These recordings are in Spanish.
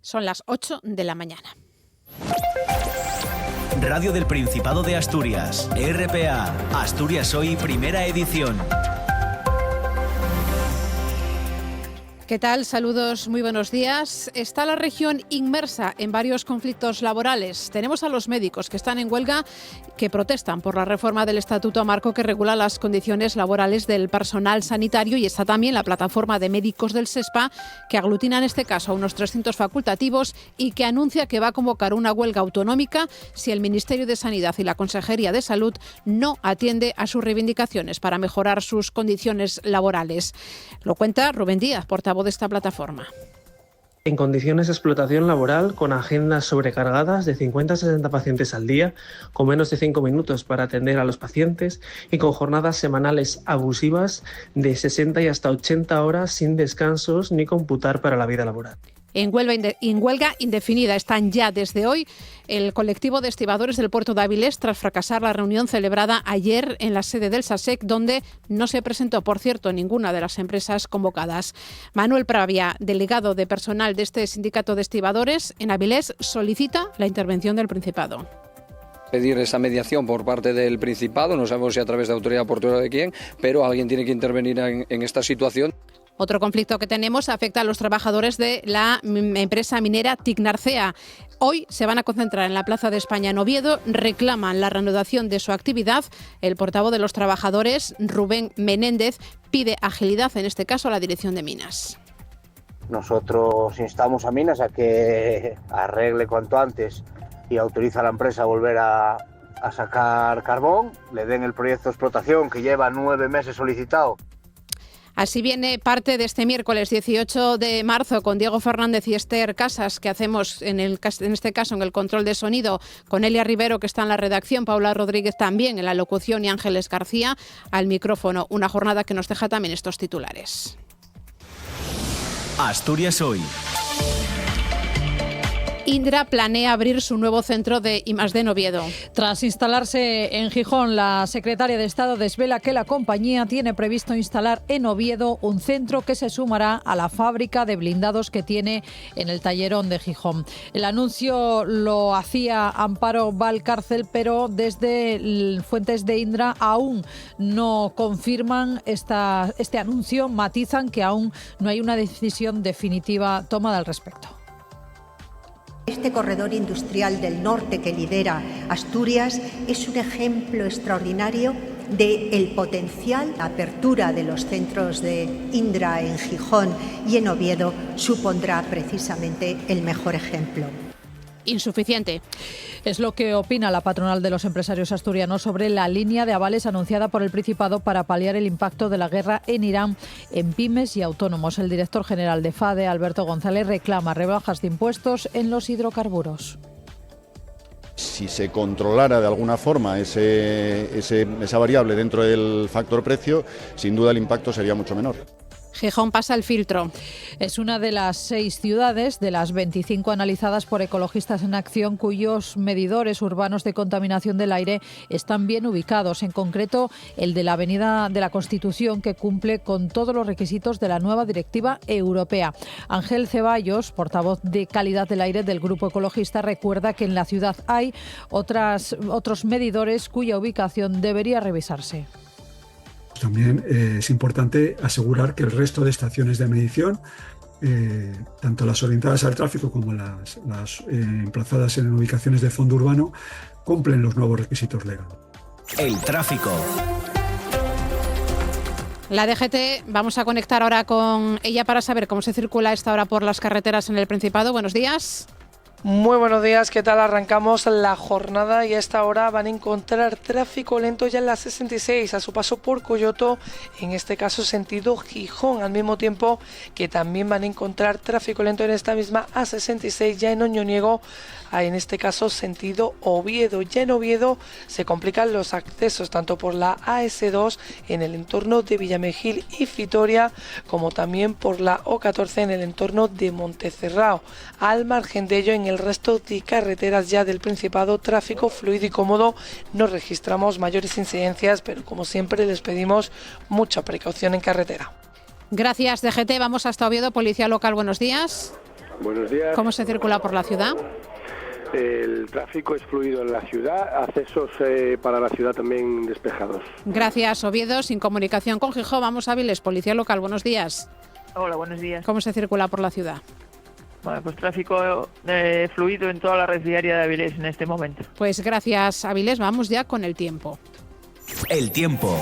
Son las 8 de la mañana. Radio del Principado de Asturias, RPA, Asturias Hoy, primera edición. ¿Qué tal? Saludos, muy buenos días. Está la región inmersa en varios conflictos laborales. Tenemos a los médicos que están en huelga, que protestan por la reforma del Estatuto Marco que regula las condiciones laborales del personal sanitario, y está también la plataforma de médicos del SESPA, que aglutina en este caso a unos 300 facultativos y que anuncia que va a convocar una huelga autonómica si el Ministerio de Sanidad y la Consejería de Salud no atiende a sus reivindicaciones para mejorar sus condiciones laborales. Lo cuenta Rubén Díaz, portavoz de esta plataforma. En condiciones de explotación laboral, con agendas sobrecargadas de 50 a 60 pacientes al día, con menos de 5 minutos para atender a los pacientes y con jornadas semanales abusivas de 60 y hasta 80 horas sin descansos ni computar para la vida laboral. En huelga indefinida están ya desde hoy el colectivo de estibadores del puerto de Avilés, tras fracasar la reunión celebrada ayer en la sede del SASEC, donde no se presentó, por cierto, ninguna de las empresas convocadas. Manuel Pravia, delegado de personal de este sindicato de estibadores en Avilés, solicita la intervención del Principado. Pedir esa mediación por parte del Principado, no sabemos si a través de autoridad portuaria de quién, pero alguien tiene que intervenir en esta situación. Otro conflicto que tenemos afecta a los trabajadores de la empresa minera Tecnarcea. Hoy se van a concentrar en la Plaza de España en Oviedo, reclaman la reanudación de su actividad. El portavoz de los trabajadores, Rubén Menéndez, pide agilidad, en este caso a la Dirección de Minas. Nosotros instamos a Minas a que arregle cuanto antes y autoriza a la empresa a volver a sacar carbón, le den el proyecto de explotación que lleva 9 meses solicitado. Así viene parte de este miércoles 18 de marzo con Diego Fernández y Esther Casas, que hacemos en este caso en el control de sonido, con Elia Rivero, que está en la redacción, Paula Rodríguez también en la locución y Ángeles García al micrófono. Una jornada que nos deja también estos titulares. Asturias Hoy. Indra planea abrir su nuevo centro de I+D en Oviedo. Tras instalarse en Gijón, la secretaria de Estado desvela que la compañía tiene previsto instalar en Oviedo un centro que se sumará a la fábrica de blindados que tiene en el Tallerón de Gijón. El anuncio lo hacía Amparo Valcárcel, pero desde fuentes de Indra aún no confirman este anuncio, matizan que aún no hay una decisión definitiva tomada al respecto. Este corredor industrial del norte que lidera Asturias es un ejemplo extraordinario del potencial. La apertura de los centros de Indra en Gijón y en Oviedo supondrá precisamente el mejor ejemplo. Insuficiente. Es lo que opina la patronal de los empresarios asturianos sobre la línea de avales anunciada por el Principado para paliar el impacto de la guerra en Irán en pymes y autónomos. El director general de FADE, Alberto González, reclama rebajas de impuestos en los hidrocarburos. Si se controlara de alguna forma esa variable dentro del factor precio, sin duda el impacto sería mucho menor. Gijón pasa el filtro. Es una de las 6 ciudades de las 25 analizadas por Ecologistas en Acción cuyos medidores urbanos de contaminación del aire están bien ubicados. En concreto, el de la Avenida de la Constitución, que cumple con todos los requisitos de la nueva directiva europea. Ángel Ceballos, portavoz de Calidad del Aire del Grupo Ecologista, recuerda que en la ciudad hay otros medidores cuya ubicación debería revisarse. También es importante asegurar que el resto de estaciones de medición, tanto las orientadas al tráfico como las emplazadas en ubicaciones de fondo urbano, cumplen los nuevos requisitos legales. El tráfico. La DGT, vamos a conectar ahora con ella para saber cómo se circula a esta hora por las carreteras en el Principado. Buenos días. Muy buenos días, ¿qué tal? Arrancamos la jornada y a esta hora van a encontrar tráfico lento ya en la 66 a su paso por Coyoto, en este caso sentido Gijón, al mismo tiempo que también van a encontrar tráfico lento en esta misma A66 ya en Oñoniego, en este caso sentido Oviedo. Ya en Oviedo se complican los accesos tanto por la AS2 en el entorno de Villamegil y Vitoria, como también por la O14 en el entorno de Montecerrao. Al margen de ello, en el resto de carreteras ya del Principado, tráfico fluido y cómodo, no registramos mayores incidencias, pero como siempre les pedimos mucha precaución en carretera. Gracias, DGT. Vamos hasta Oviedo, Policía Local, buenos días. Buenos días. ¿Cómo se circula por la ciudad? El tráfico es fluido en la ciudad, accesos para la ciudad también despejados. Gracias, Oviedo. Sin comunicación con Gijón, vamos a Avilés, Policía Local. Buenos días. Hola, buenos días. ¿Cómo se circula por la ciudad? Bueno, pues tráfico fluido en toda la red diaria de Avilés en este momento. Pues gracias, Avilés. Vamos ya con el tiempo. El tiempo.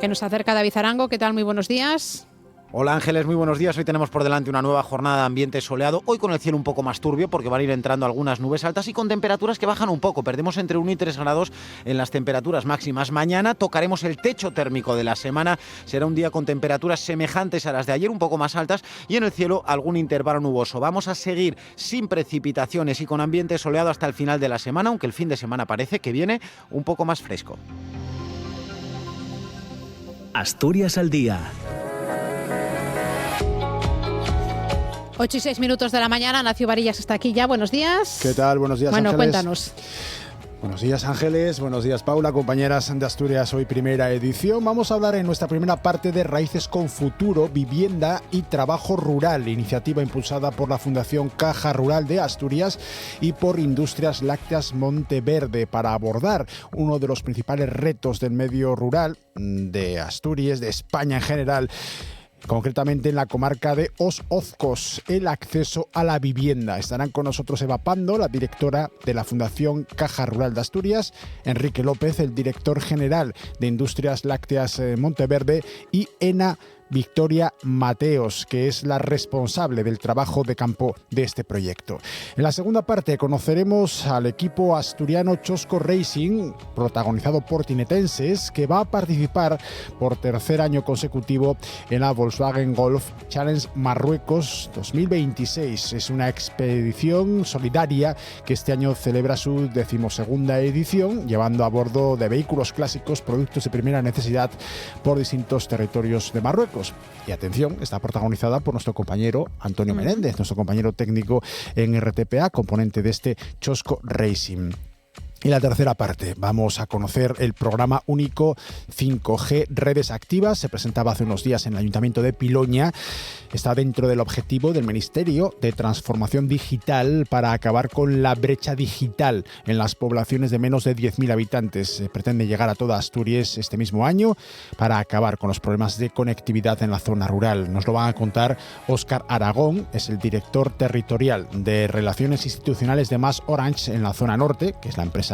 Que nos acerca David Arango. ¿Qué tal? Muy buenos días. Hola Ángeles, muy buenos días. Hoy tenemos por delante una nueva jornada de ambiente soleado, hoy con el cielo un poco más turbio porque van a ir entrando algunas nubes altas y con temperaturas que bajan un poco. Perdemos entre 1 y 3 grados en las temperaturas máximas. Mañana tocaremos el techo térmico de la semana. Será un día con temperaturas semejantes a las de ayer, un poco más altas, y en el cielo algún intervalo nuboso. Vamos a seguir sin precipitaciones y con ambiente soleado hasta el final de la semana, aunque el fin de semana parece que viene un poco más fresco. Asturias al día. 8 y 6 minutos de la mañana, Nacio Varillas está aquí ya. Buenos días. ¿Qué tal? Buenos días, Bueno, Ángeles. cuéntanos. Buenos días, Ángeles. Buenos días, Paula. Compañeras de Asturias, hoy primera edición. Vamos a hablar en nuestra primera parte de Raíces con Futuro, Vivienda y Trabajo Rural, iniciativa impulsada por la Fundación Caja Rural de Asturias y por Industrias Lácteas Monteverde para abordar uno de los principales retos del medio rural de Asturias, de España en general. Concretamente en la comarca de Os Ozcos, el acceso a la vivienda. Estarán con nosotros Eva Pando, la directora de la Fundación Caja Rural de Asturias, Enrique López, el director general de Industrias Lácteas Monteverde, y Ena Victoria Mateos, que es la responsable del trabajo de campo de este proyecto. En la segunda parte conoceremos al equipo asturiano Chosco Racing, protagonizado por tinetenses, que va a participar por tercer año consecutivo en la Volkswagen Golf Challenge Marruecos 2026. Es una expedición solidaria que este año celebra su 12ª edición, llevando a bordo de vehículos clásicos productos de primera necesidad por distintos territorios de Marruecos. Y atención, está protagonizada por nuestro compañero Antonio Menéndez, nuestro compañero técnico en RTPA, componente de este Chosco Racing. En la tercera parte vamos a conocer el programa único 5G Redes Activas. Se presentaba hace unos días en el Ayuntamiento de Piloña. Está dentro del objetivo del Ministerio de Transformación Digital para acabar con la brecha digital en las poblaciones de menos de 10.000 habitantes. Se pretende llegar a toda Asturias este mismo año para acabar con los problemas de conectividad en la zona rural. Nos lo van a contar Óscar Aragón, es el director territorial de Relaciones Institucionales de Más Orange en la zona norte, que es la empresa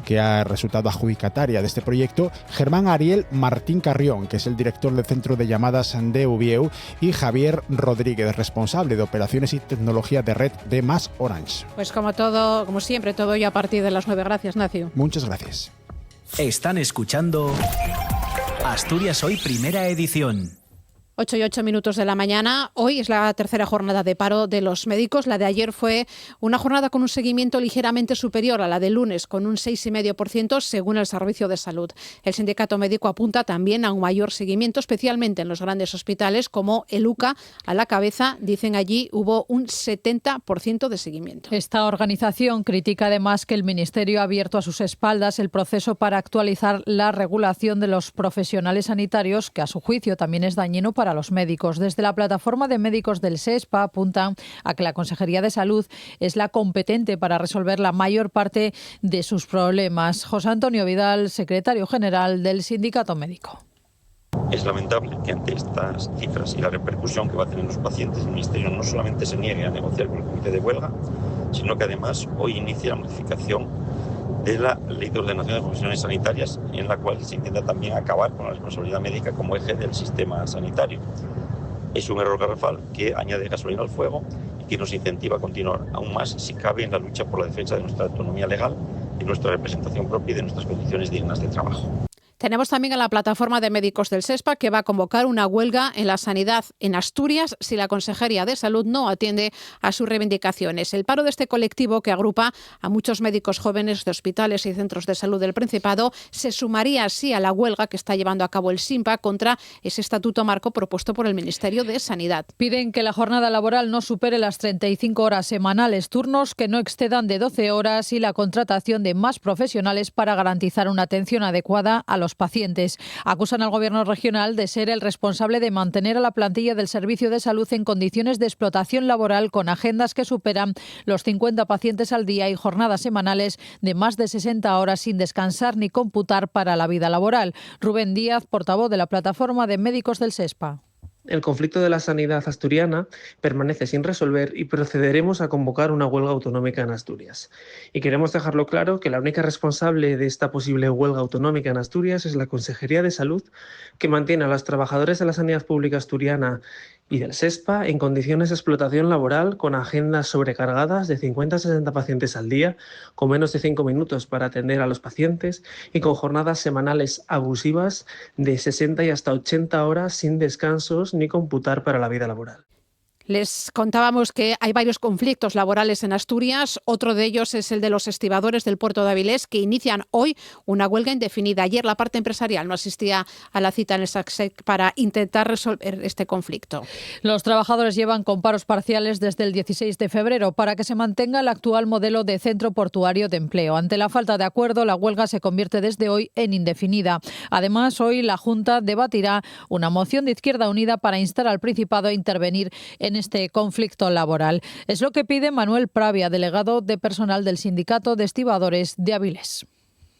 que ha resultado adjudicataria de este proyecto, Germán Ariel Martín Carrión, que es el director del Centro de Llamadas de Ubieu, y Javier Rodríguez, responsable de Operaciones y Tecnología de Red de Más Orange. Pues como siempre, todo hoy a partir de las 9. Gracias, Nacio. Muchas gracias. Están escuchando Asturias Hoy Primera Edición. 8 y 8 minutos de la mañana. Hoy es la tercera jornada de paro de los médicos. La de ayer fue una jornada con un seguimiento ligeramente superior a la del lunes, con un 6,5% según el Servicio de Salud. El sindicato médico apunta también a un mayor seguimiento, especialmente en los grandes hospitales como el UCA a la cabeza. Dicen allí hubo un 70% de seguimiento. Esta organización critica además que el Ministerio ha abierto a sus espaldas el proceso para actualizar la regulación de los profesionales sanitarios, que a su juicio también es dañino para los médicos. Desde la plataforma de médicos del SESPA apuntan a que la Consejería de Salud es la competente para resolver la mayor parte de sus problemas. José Antonio Vidal, secretario general del Sindicato Médico. Es lamentable que ante estas cifras y la repercusión que va a tener en los pacientes, el Ministerio no solamente se niegue a negociar con el Comité de Huelga, sino que además hoy inicia la modificación de la Ley de Ordenación de Profesiones Sanitarias, en la cual se intenta también acabar con la responsabilidad médica como eje del sistema sanitario. Es un error garrafal que añade gasolina al fuego y que nos incentiva a continuar aún más, si cabe, en la lucha por la defensa de nuestra autonomía legal, de nuestra representación propia y de nuestras condiciones dignas de trabajo. Tenemos también a la plataforma de médicos del SESPA, que va a convocar una huelga en la sanidad en Asturias si la Consejería de Salud no atiende a sus reivindicaciones. El paro de este colectivo, que agrupa a muchos médicos jóvenes de hospitales y centros de salud del Principado, se sumaría así a la huelga que está llevando a cabo el SINPA contra ese estatuto marco propuesto por el Ministerio de Sanidad. Piden que la jornada laboral no supere las 35 horas semanales, turnos que no excedan de 12 horas y la contratación de más profesionales para garantizar una atención adecuada a los los pacientes. Acusan al gobierno regional de ser el responsable de mantener a la plantilla del servicio de salud en condiciones de explotación laboral con agendas que superan los 50 pacientes al día y jornadas semanales de más de 60 horas sin descansar ni computar para la vida laboral. Rubén Díaz, portavoz de la plataforma de médicos del SESPA. El conflicto de la sanidad asturiana permanece sin resolver y procederemos a convocar una huelga autonómica en Asturias. Y queremos dejarlo claro que la única responsable de esta posible huelga autonómica en Asturias es la Consejería de Salud, que mantiene a los trabajadores de la sanidad pública asturiana y del SESPA en condiciones de explotación laboral con agendas sobrecargadas de 50 a 60 pacientes al día, con menos de 5 minutos para atender a los pacientes y con jornadas semanales abusivas de 60 y hasta 80 horas sin descansos ni computar para la vida laboral. Les contábamos que hay varios conflictos laborales en Asturias. Otro de ellos es el de los estibadores del puerto de Avilés, que inician hoy una huelga indefinida. Ayer la parte empresarial no asistía a la cita en el SACSEC para intentar resolver este conflicto. Los trabajadores llevan con paros parciales desde el 16 de febrero para que se mantenga el actual modelo de centro portuario de empleo. Ante la falta de acuerdo, la huelga se convierte desde hoy en indefinida. Además, hoy la Junta debatirá una moción de Izquierda Unida para instar al Principado a intervenir en este conflicto laboral. Es lo que pide Manuel Pravia, delegado de personal del Sindicato de Estibadores de Avilés.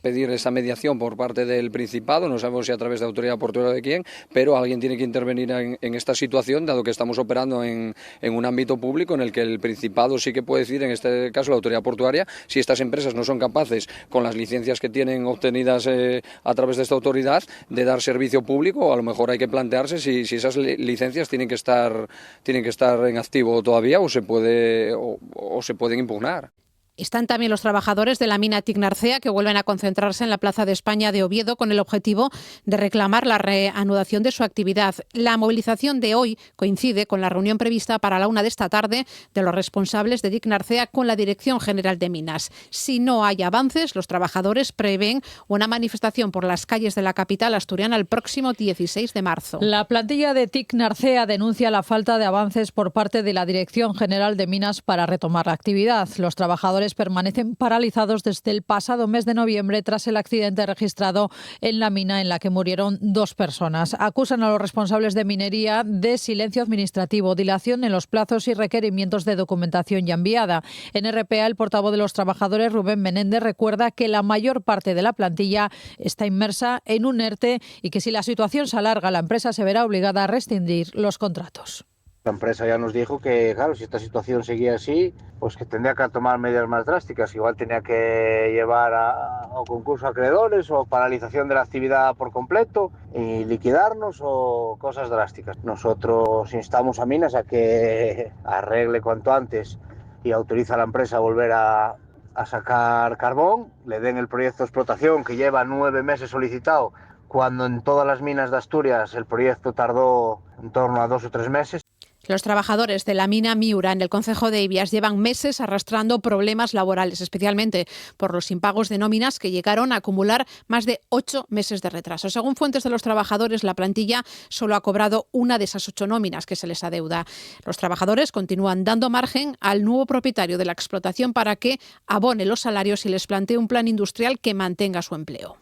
Pedir esa mediación por parte del Principado, no sabemos si a través de autoridad portuaria de quién, pero alguien tiene que intervenir en esta situación, dado que estamos operando en un ámbito público en el que el Principado sí que puede decir, en este caso la autoridad portuaria, si estas empresas no son capaces, con las licencias que tienen obtenidas a través de esta autoridad, de dar servicio público, o a lo mejor hay que plantearse si esas licencias tienen que estar en activo todavía o se pueden impugnar. Están también los trabajadores de la mina Ticnarcea, que vuelven a concentrarse en la Plaza de España de Oviedo con el objetivo de reclamar la reanudación de su actividad. La movilización de hoy coincide con la reunión prevista para la 1 de esta tarde de los responsables de Ticnarcea con la Dirección General de Minas. Si no hay avances, los trabajadores prevén una manifestación por las calles de la capital asturiana el próximo 16 de marzo. La plantilla de Ticnarcea denuncia la falta de avances por parte de la Dirección General de Minas para retomar la actividad. Los trabajadores permanecen paralizados desde el pasado mes de noviembre tras el accidente registrado en la mina en la que murieron 2 personas. Acusan a los responsables de minería de silencio administrativo, dilación en los plazos y requerimientos de documentación ya enviada. En RPA, el portavoz de los trabajadores, Rubén Menéndez, recuerda que la mayor parte de la plantilla está inmersa en un ERTE y que si la situación se alarga, la empresa se verá obligada a rescindir los contratos. La empresa ya nos dijo que, claro, si esta situación seguía así, pues que tendría que tomar medidas más drásticas. Igual tenía que llevar a concurso a acreedores o paralización de la actividad por completo y liquidarnos o cosas drásticas. Nosotros instamos a Minas a que arregle cuanto antes y autoriza a la empresa a volver a sacar carbón, le den el proyecto de explotación que lleva 9 meses solicitado, cuando en todas las minas de Asturias el proyecto tardó en torno a 2 o 3 meses. Los trabajadores de la mina Miura en el concejo de Ibias llevan meses arrastrando problemas laborales, especialmente por los impagos de nóminas que llegaron a acumular más de 8 meses de retraso. Según fuentes de los trabajadores, la plantilla solo ha cobrado una de esas 8 nóminas que se les adeuda. Los trabajadores continúan dando margen al nuevo propietario de la explotación para que abone los salarios y les plantee un plan industrial que mantenga su empleo.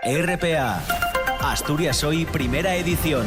RPA, Asturias Hoy, primera edición.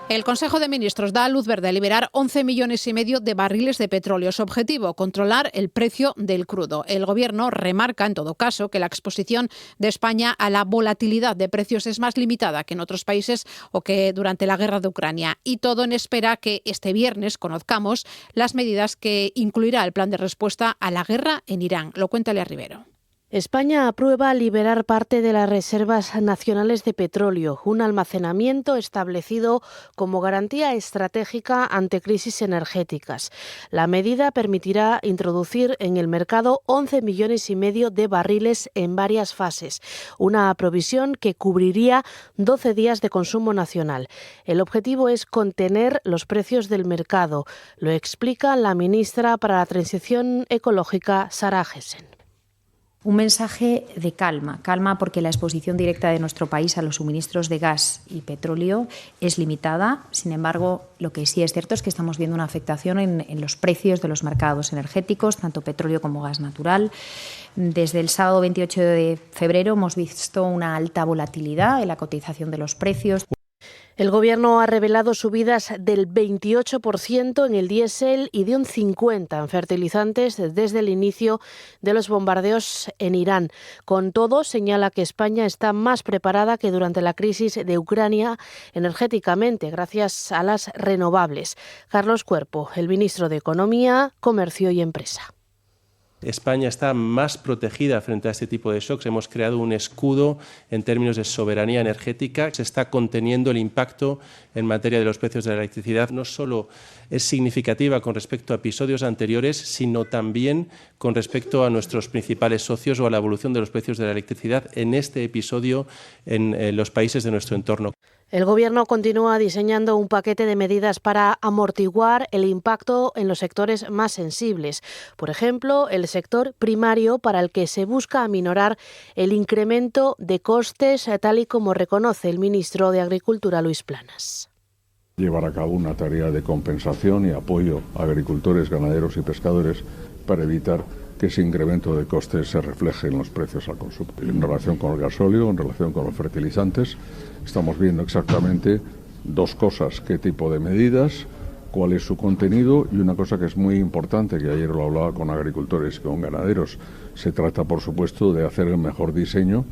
El Consejo de Ministros da luz verde a liberar 11,5 millones de barriles de petróleo. Su objetivo, controlar el precio del crudo. El Gobierno remarca, en todo caso, que la exposición de España a la volatilidad de precios es más limitada que en otros países o que durante la guerra de Ucrania. Y todo en espera que este viernes conozcamos las medidas que incluirá el plan de respuesta a la guerra en Irán. Lo cuenta Lea Rivero. España aprueba liberar parte de las reservas nacionales de petróleo, un almacenamiento establecido como garantía estratégica ante crisis energéticas. La medida permitirá introducir en el mercado 11,5 millones de barriles en varias fases, una provisión que cubriría 12 días de consumo nacional. El objetivo es contener los precios del mercado, lo explica la ministra para la Transición Ecológica, Sara Gessen. Un mensaje de calma porque la exposición directa de nuestro país a los suministros de gas y petróleo es limitada. Sin embargo, lo que sí es cierto es que estamos viendo una afectación en los precios de los mercados energéticos, tanto petróleo como gas natural. Desde el sábado 28 de febrero hemos visto una alta volatilidad en la cotización de los precios. El Gobierno ha revelado subidas del 28% en el diésel y de un 50% en fertilizantes desde el inicio de los bombardeos en Irán. Con todo, señala que España está más preparada que durante la crisis de Ucrania energéticamente, gracias a las renovables. Carlos Cuerpo, el ministro de Economía, Comercio y Empresa. España está más protegida frente a este tipo de shocks. Hemos creado un escudo en términos de soberanía energética. Se está conteniendo el impacto en materia de los precios de la electricidad. No solo es significativa con respecto a episodios anteriores, sino también con respecto a nuestros principales socios o a la evolución de los precios de la electricidad en este episodio en los países de nuestro entorno. El Gobierno continúa diseñando un paquete de medidas para amortiguar el impacto en los sectores más sensibles. Por ejemplo, el sector primario, para el que se busca aminorar el incremento de costes, tal y como reconoce el ministro de Agricultura, Luis Planas. Llevar a cabo una tarea de compensación y apoyo a agricultores, ganaderos y pescadores para evitar que ese incremento de costes se refleje en los precios al consumo. En relación con el gasóleo, en relación con los fertilizantes, estamos viendo exactamente dos cosas: qué tipo de medidas, cuál es su contenido, y una cosa que es muy importante, que ayer lo hablaba con agricultores y con ganaderos. Se trata, por supuesto, de hacer el mejor diseño,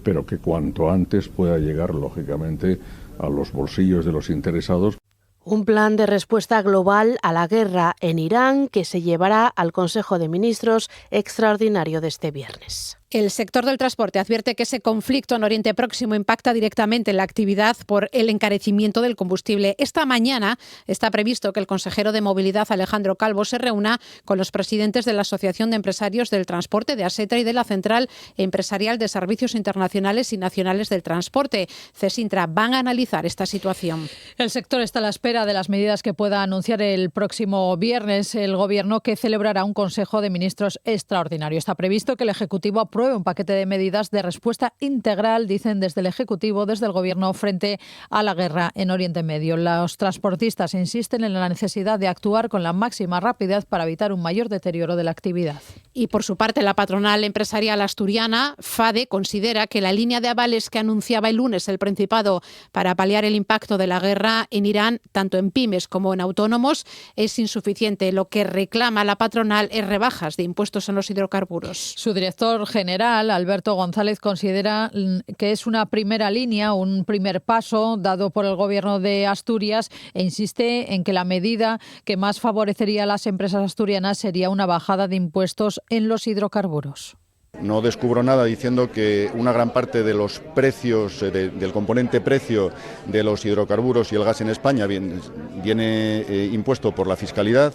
pero que cuanto antes pueda llegar, lógicamente, a los bolsillos de los interesados. Un plan de respuesta global a la guerra en Irán que se llevará al Consejo de Ministros extraordinario de este viernes. El sector del transporte advierte que ese conflicto en Oriente Próximo impacta directamente en la actividad por el encarecimiento del combustible. Esta mañana está previsto que el consejero de Movilidad, Alejandro Calvo, se reúna con los presidentes de la Asociación de Empresarios del Transporte, de ASETRA, y de la Central Empresarial de Servicios Internacionales y Nacionales del Transporte, CESINTRA. Van a analizar esta situación. El sector está a la espera de las medidas que pueda anunciar el próximo viernes el Gobierno, que celebrará un Consejo de Ministros extraordinario. Está previsto que el Ejecutivo apruebe un paquete de medidas de respuesta integral, dicen desde el Ejecutivo, desde el Gobierno, frente a la guerra en Oriente Medio. Los transportistas insisten en la necesidad de actuar con la máxima rapidez para evitar un mayor deterioro de la actividad. Y por su parte, la patronal empresarial asturiana, FADE, considera que la línea de avales que anunciaba el lunes el Principado para paliar el impacto de la guerra en Irán, tanto en pymes como en autónomos, es insuficiente. Lo que reclama la patronal es rebajas de impuestos en los hidrocarburos. Su director general, Alberto González, considera que es una primera línea, un primer paso dado por el Gobierno de Asturias, e insiste en que la medida que más favorecería a las empresas asturianas sería una bajada de impuestos en los hidrocarburos. No descubro nada diciendo que una gran parte de los precios, del componente precio de los hidrocarburos y el gas en España viene impuesto por la fiscalidad,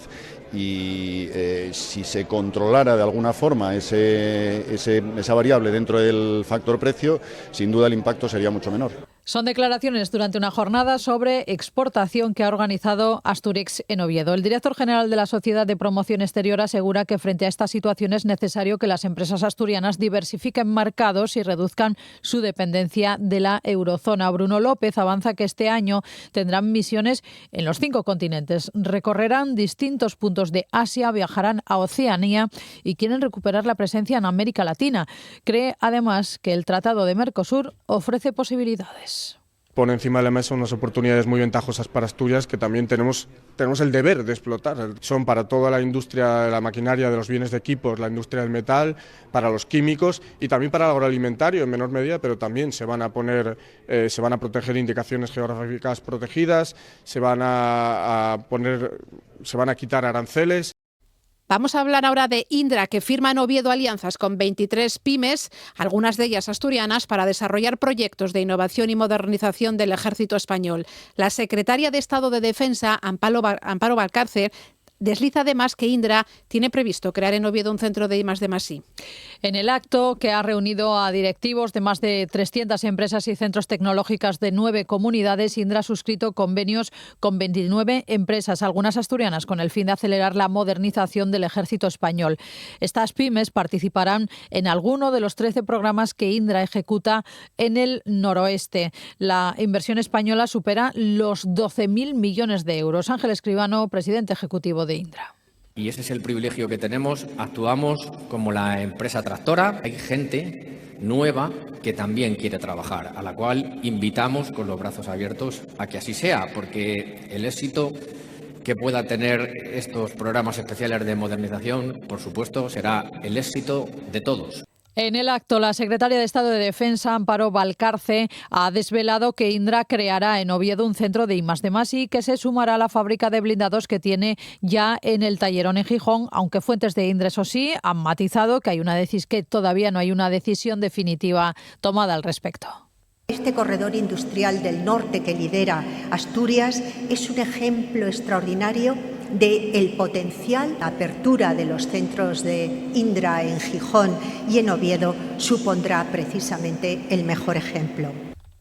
y si se controlara de alguna forma esa variable dentro del factor precio, sin duda el impacto sería mucho menor. Son declaraciones durante una jornada sobre exportación que ha organizado Asturex en Oviedo. El director general de la Sociedad de Promoción Exterior asegura que frente a esta situación es necesario que las empresas asturianas diversifiquen mercados y reduzcan su dependencia de la eurozona. Bruno López avanza que este año tendrán misiones en los 5 continentes. Recorrerán distintos puntos de Asia, viajarán a Oceanía y quieren recuperar la presencia en América Latina. Cree además que el Tratado de Mercosur ofrece posibilidades. Pone encima de la mesa unas oportunidades muy ventajosas para Asturias que también tenemos el deber de explotar. Son para toda la industria de la maquinaria, de los bienes de equipos, la industria del metal, para los químicos y también para el agroalimentario en menor medida, pero también se van a proteger indicaciones geográficas protegidas, se van a quitar aranceles. Vamos a hablar ahora de Indra, que firma en Oviedo alianzas con 23 pymes, algunas de ellas asturianas, para desarrollar proyectos de innovación y modernización del Ejército español. La secretaria de Estado de Defensa, Amparo Valcárcel, Desliza además que Indra tiene previsto crear en Oviedo un centro de I+D+I. En el acto, que ha reunido a directivos de más de 300 empresas y centros tecnológicos de 9 comunidades, Indra ha suscrito convenios con 29 empresas, algunas asturianas, con el fin de acelerar la modernización del ejército español. Estas pymes participarán en alguno de los 13 programas que Indra ejecuta en el noroeste. La inversión española supera los 12.000 millones de euros. Ángel Escribano, presidente ejecutivo de Indra. Y ese es el privilegio que tenemos. Actuamos como la empresa tractora. Hay gente nueva que también quiere trabajar, a la cual invitamos con los brazos abiertos a que así sea, porque el éxito que pueda tener estos programas especiales de modernización, por supuesto, será el éxito de todos. En el acto, la secretaria de Estado de Defensa, Amparo Valcarce, ha desvelado que Indra creará en Oviedo un centro de I+D+I que se sumará a la fábrica de blindados que tiene ya en el Tallerón en Gijón, aunque fuentes de Indra, eso sí, han matizado que todavía no hay una decisión definitiva tomada al respecto. Este corredor industrial del norte que lidera Asturias es un ejemplo extraordinario del potencial. La apertura de los centros de Indra en Gijón y en Oviedo supondrá precisamente el mejor ejemplo.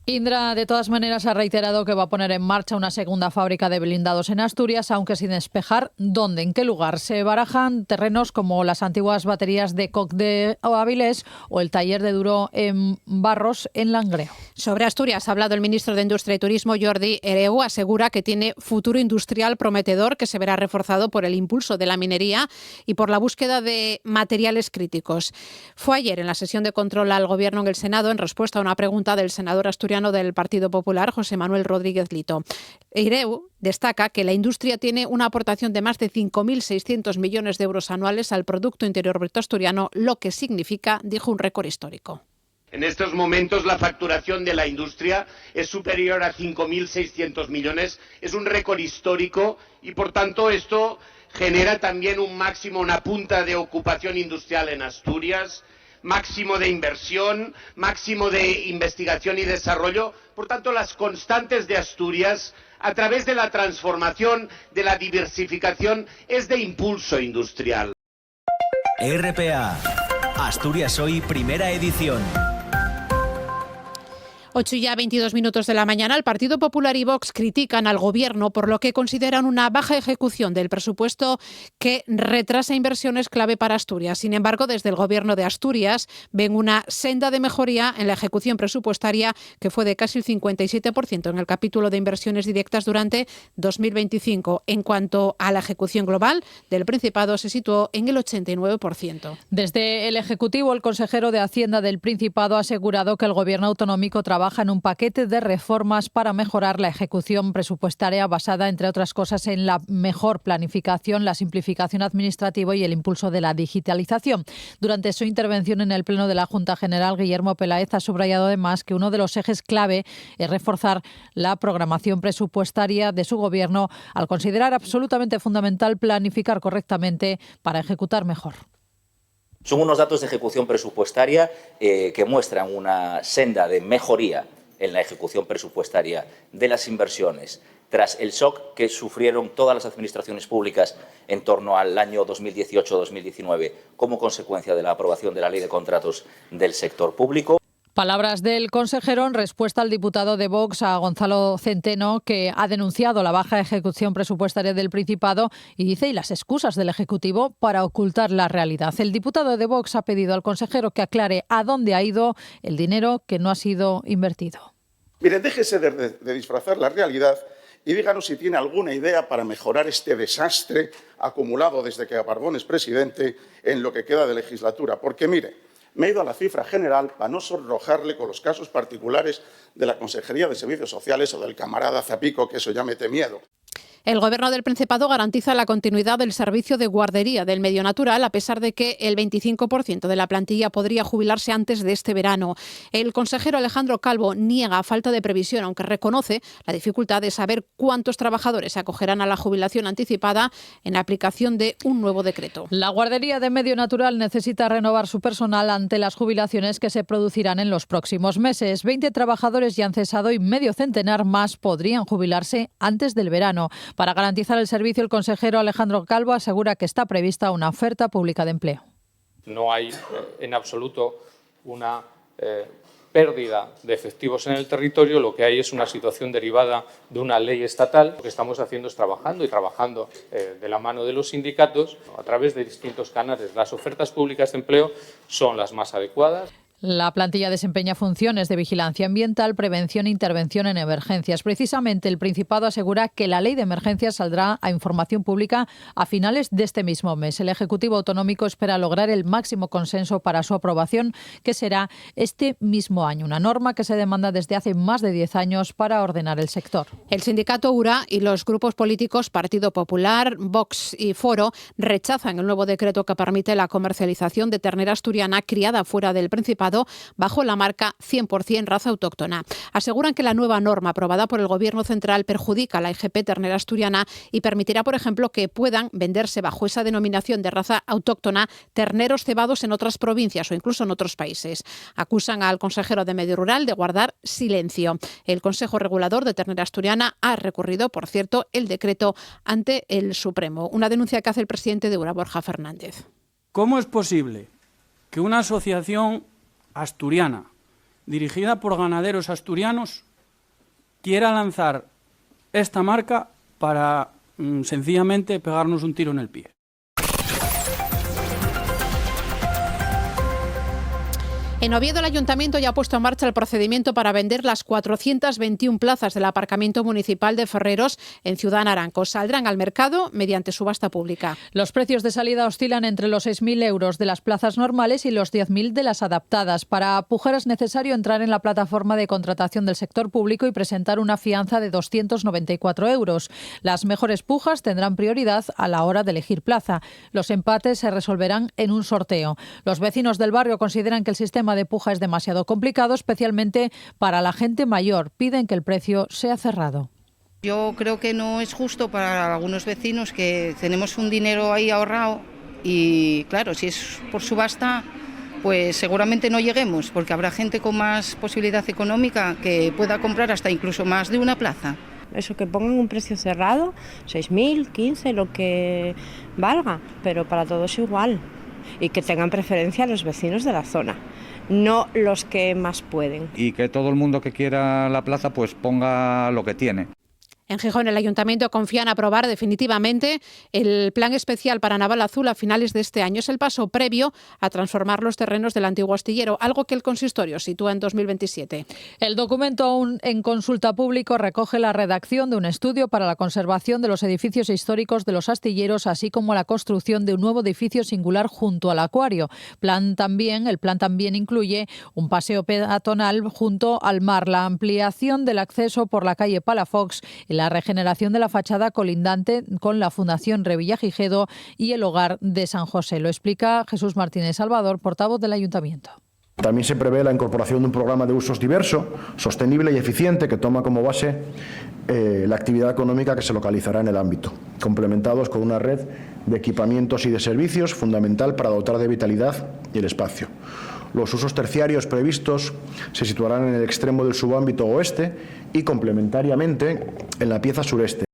Indra, de todas maneras, ha reiterado que va a poner en marcha una segunda fábrica de blindados en Asturias, aunque sin despejar dónde, en qué lugar. Se barajan terrenos como las antiguas baterías de Coc de Avilés o el taller de Duro en Barros, en Langreo. Sobre Asturias ha hablado el ministro de Industria y Turismo, Jordi Hereu. Asegura que tiene futuro industrial prometedor que se verá reforzado por el impulso de la minería y por la búsqueda de materiales críticos. Fue ayer en la sesión de control al Gobierno en el Senado en respuesta a una pregunta del senador asturiano del Partido Popular, José Manuel Rodríguez Lito. Hereu destaca que la industria tiene una aportación de más de 5.600 millones de euros anuales al Producto Interior Bruto asturiano, lo que significa, dijo, un récord histórico. En estos momentos la facturación de la industria es superior a 5.600 millones, es un récord histórico y por tanto esto genera también un máximo, una punta de ocupación industrial en Asturias, máximo de inversión, máximo de investigación y desarrollo. Por tanto, las constantes de Asturias, a través de la transformación, de la diversificación, es de impulso industrial. RPA, Asturias Hoy, primera edición. 8:22 de la mañana. El Partido Popular y Vox critican al Gobierno por lo que consideran una baja ejecución del presupuesto que retrasa inversiones clave para Asturias. Sin embargo, desde el Gobierno de Asturias ven una senda de mejoría en la ejecución presupuestaria que fue de casi el 57% en el capítulo de inversiones directas durante 2025. En cuanto a la ejecución global del Principado, se situó en el 89%. Desde el Ejecutivo, el consejero de Hacienda del Principado ha asegurado que el Gobierno autonómico trabaja en un paquete de reformas para mejorar la ejecución presupuestaria basada, entre otras cosas, en la mejor planificación, la simplificación administrativa y el impulso de la digitalización. Durante su intervención en el Pleno de la Junta General, Guillermo Peláez ha subrayado además que uno de los ejes clave es reforzar la programación presupuestaria de su Gobierno, al considerar absolutamente fundamental planificar correctamente para ejecutar mejor. Son unos datos de ejecución presupuestaria que muestran una senda de mejoría en la ejecución presupuestaria de las inversiones tras el shock que sufrieron todas las administraciones públicas en torno al año 2018-2019 como consecuencia de la aprobación de la Ley de Contratos del sector público. Palabras del consejero en respuesta al diputado de Vox, a Gonzalo Centeno, que ha denunciado la baja ejecución presupuestaria del Principado y las excusas del Ejecutivo para ocultar la realidad. El diputado de Vox ha pedido al consejero que aclare a dónde ha ido el dinero que no ha sido invertido. Mire, déjese de disfrazar la realidad y díganos si tiene alguna idea para mejorar este desastre acumulado desde que Barbón es presidente en lo que queda de legislatura. Porque, mire, me he ido a la cifra general para no sonrojarle con los casos particulares de la Consejería de Servicios Sociales o del camarada Zapico, que eso ya mete miedo. El Gobierno del Principado garantiza la continuidad del servicio de guardería del medio natural, a pesar de que el 25% de la plantilla podría jubilarse antes de este verano. El consejero Alejandro Calvo niega falta de previsión, aunque reconoce la dificultad de saber cuántos trabajadores se acogerán a la jubilación anticipada en aplicación de un nuevo decreto. La guardería de medio natural necesita renovar su personal ante las jubilaciones que se producirán en los próximos meses. 20 trabajadores ya han cesado y medio centenar más podrían jubilarse antes del verano. Para garantizar el servicio, el consejero Alejandro Calvo asegura que está prevista una oferta pública de empleo. No hay en absoluto una pérdida de efectivos en el territorio, lo que hay es una situación derivada de una ley estatal. Lo que estamos haciendo es trabajando de la mano de los sindicatos a través de distintos canales. Las ofertas públicas de empleo son las más adecuadas. La plantilla desempeña funciones de vigilancia ambiental, prevención e intervención en emergencias. Precisamente, el Principado asegura que la ley de emergencias saldrá a información pública a finales de este mismo mes. El Ejecutivo Autonómico espera lograr el máximo consenso para su aprobación, que será este mismo año, una norma que se demanda desde hace más de 10 años para ordenar el sector. El sindicato URA y los grupos políticos Partido Popular, Vox y Foro rechazan el nuevo decreto que permite la comercialización de ternera asturiana criada fuera del Principado bajo la marca 100% raza autóctona. Aseguran que la nueva norma aprobada por el Gobierno central perjudica a la IGP ternera asturiana y permitirá, por ejemplo, que puedan venderse bajo esa denominación de raza autóctona terneros cebados en otras provincias o incluso en otros países. Acusan al consejero de Medio Rural de guardar silencio. El Consejo Regulador de Ternera Asturiana ha recurrido, por cierto, el decreto ante el Supremo. Una denuncia que hace el presidente de URA, Borja Fernández. ¿Cómo es posible que una asociación asturiana, dirigida por ganaderos asturianos, quiera lanzar esta marca para sencillamente pegarnos un tiro en el pie? En Oviedo, el Ayuntamiento ya ha puesto en marcha el procedimiento para vender las 421 plazas del aparcamiento municipal de Ferreros en Ciudad Naranco. Saldrán al mercado mediante subasta pública. Los precios de salida oscilan entre los 6.000 euros de las plazas normales y los 10.000 de las adaptadas. Para pujar es necesario entrar en la plataforma de contratación del sector público y presentar una fianza de 294 euros. Las mejores pujas tendrán prioridad a la hora de elegir plaza. Los empates se resolverán en un sorteo. Los vecinos del barrio consideran que el sistema de puja es demasiado complicado, especialmente para la gente mayor. Piden que el precio sea cerrado. Yo creo que no es justo para algunos vecinos que tenemos un dinero ahí ahorrado y, claro, si es por subasta, pues seguramente no lleguemos, porque habrá gente con más posibilidad económica que pueda comprar hasta incluso más de una plaza. Eso, que pongan un precio cerrado, 6.000, 15, lo que valga, pero para todos igual. Y que tengan preferencia los vecinos de la zona, no los que más pueden. Y que todo el mundo que quiera la plaza pues ponga lo que tiene. En Gijón, el Ayuntamiento confía en aprobar definitivamente el plan especial para Naval Azul a finales de este año. Es el paso previo a transformar los terrenos del antiguo astillero, algo que el consistorio sitúa en 2027. El documento, aún en consulta público, recoge la redacción de un estudio para la conservación de los edificios históricos de los astilleros, así como la construcción de un nuevo edificio singular junto al acuario. El plan también incluye un paseo peatonal junto al mar, la ampliación del acceso por la calle Palafox y la regeneración de la fachada colindante con la Fundación Revillagigedo y el Hogar de San José. Lo explica Jesús Martínez Salvador, portavoz del Ayuntamiento. También se prevé la incorporación de un programa de usos diverso, sostenible y eficiente que toma como base la actividad económica que se localizará en el ámbito, complementados con una red de equipamientos y de servicios fundamental para dotar de vitalidad y el espacio. Los usos terciarios previstos se situarán en el extremo del subámbito oeste y complementariamente en la pieza sureste.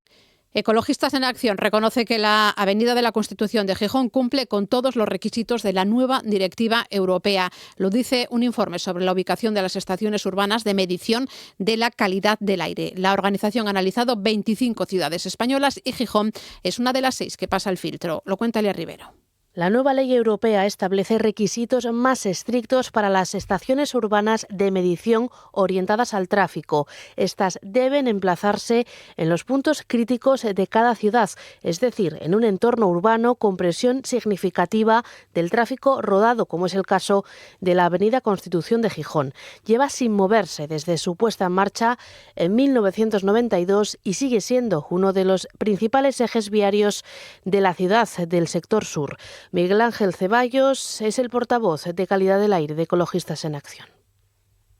Ecologistas en Acción reconoce que la Avenida de la Constitución de Gijón cumple con todos los requisitos de la nueva directiva europea. Lo dice un informe sobre la ubicación de las estaciones urbanas de medición de la calidad del aire. La organización ha analizado 25 ciudades españolas y Gijón es una de las 6 que pasa el filtro. Lo cuenta Elia Rivero. La nueva ley europea establece requisitos más estrictos para las estaciones urbanas de medición orientadas al tráfico. Estas deben emplazarse en los puntos críticos de cada ciudad, es decir, en un entorno urbano con presión significativa del tráfico rodado, como es el caso de la Avenida Constitución de Gijón. Lleva sin moverse desde su puesta en marcha en 1992 y sigue siendo uno de los principales ejes viarios de la ciudad del sector sur. Miguel Ángel Ceballos es el portavoz de Calidad del Aire de Ecologistas en Acción.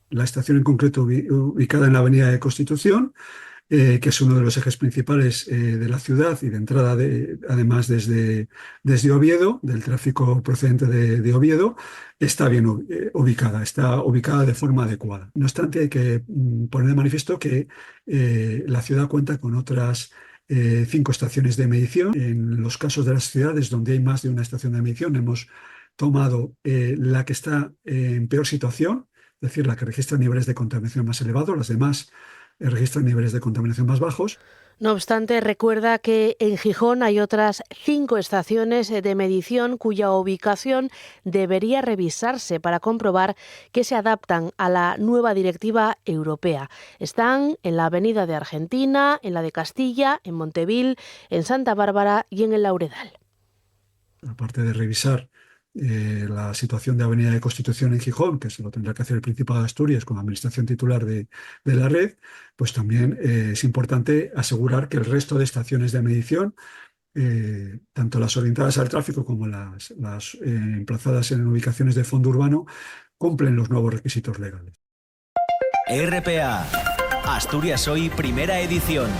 La estación en concreto ubicada en la Avenida de Constitución, que es uno de los ejes principales de la ciudad y de entrada además desde Oviedo, del tráfico procedente de Oviedo, está bien ubicada, está ubicada de forma adecuada. No obstante, hay que poner de manifiesto que la ciudad cuenta con otras 5 estaciones de medición. En los casos de las ciudades donde hay más de una estación de medición, hemos tomado la que está en peor situación, es decir, la que registra niveles de contaminación más elevados, las demás registran niveles de contaminación más bajos. No obstante, recuerda que en Gijón hay otras 5 estaciones de medición cuya ubicación debería revisarse para comprobar que se adaptan a la nueva directiva europea. Están en la Avenida de Argentina, en la de Castilla, en Montevil, en Santa Bárbara y en el Lauredal. Aparte de revisar la situación de Avenida de Constitución en Gijón, que se lo tendrá que hacer el Principado de Asturias como administración titular de la red, pues también es importante asegurar que el resto de estaciones de medición, tanto las orientadas al tráfico como las emplazadas en ubicaciones de fondo urbano, cumplen los nuevos requisitos legales. RPA, Asturias Hoy, primera edición.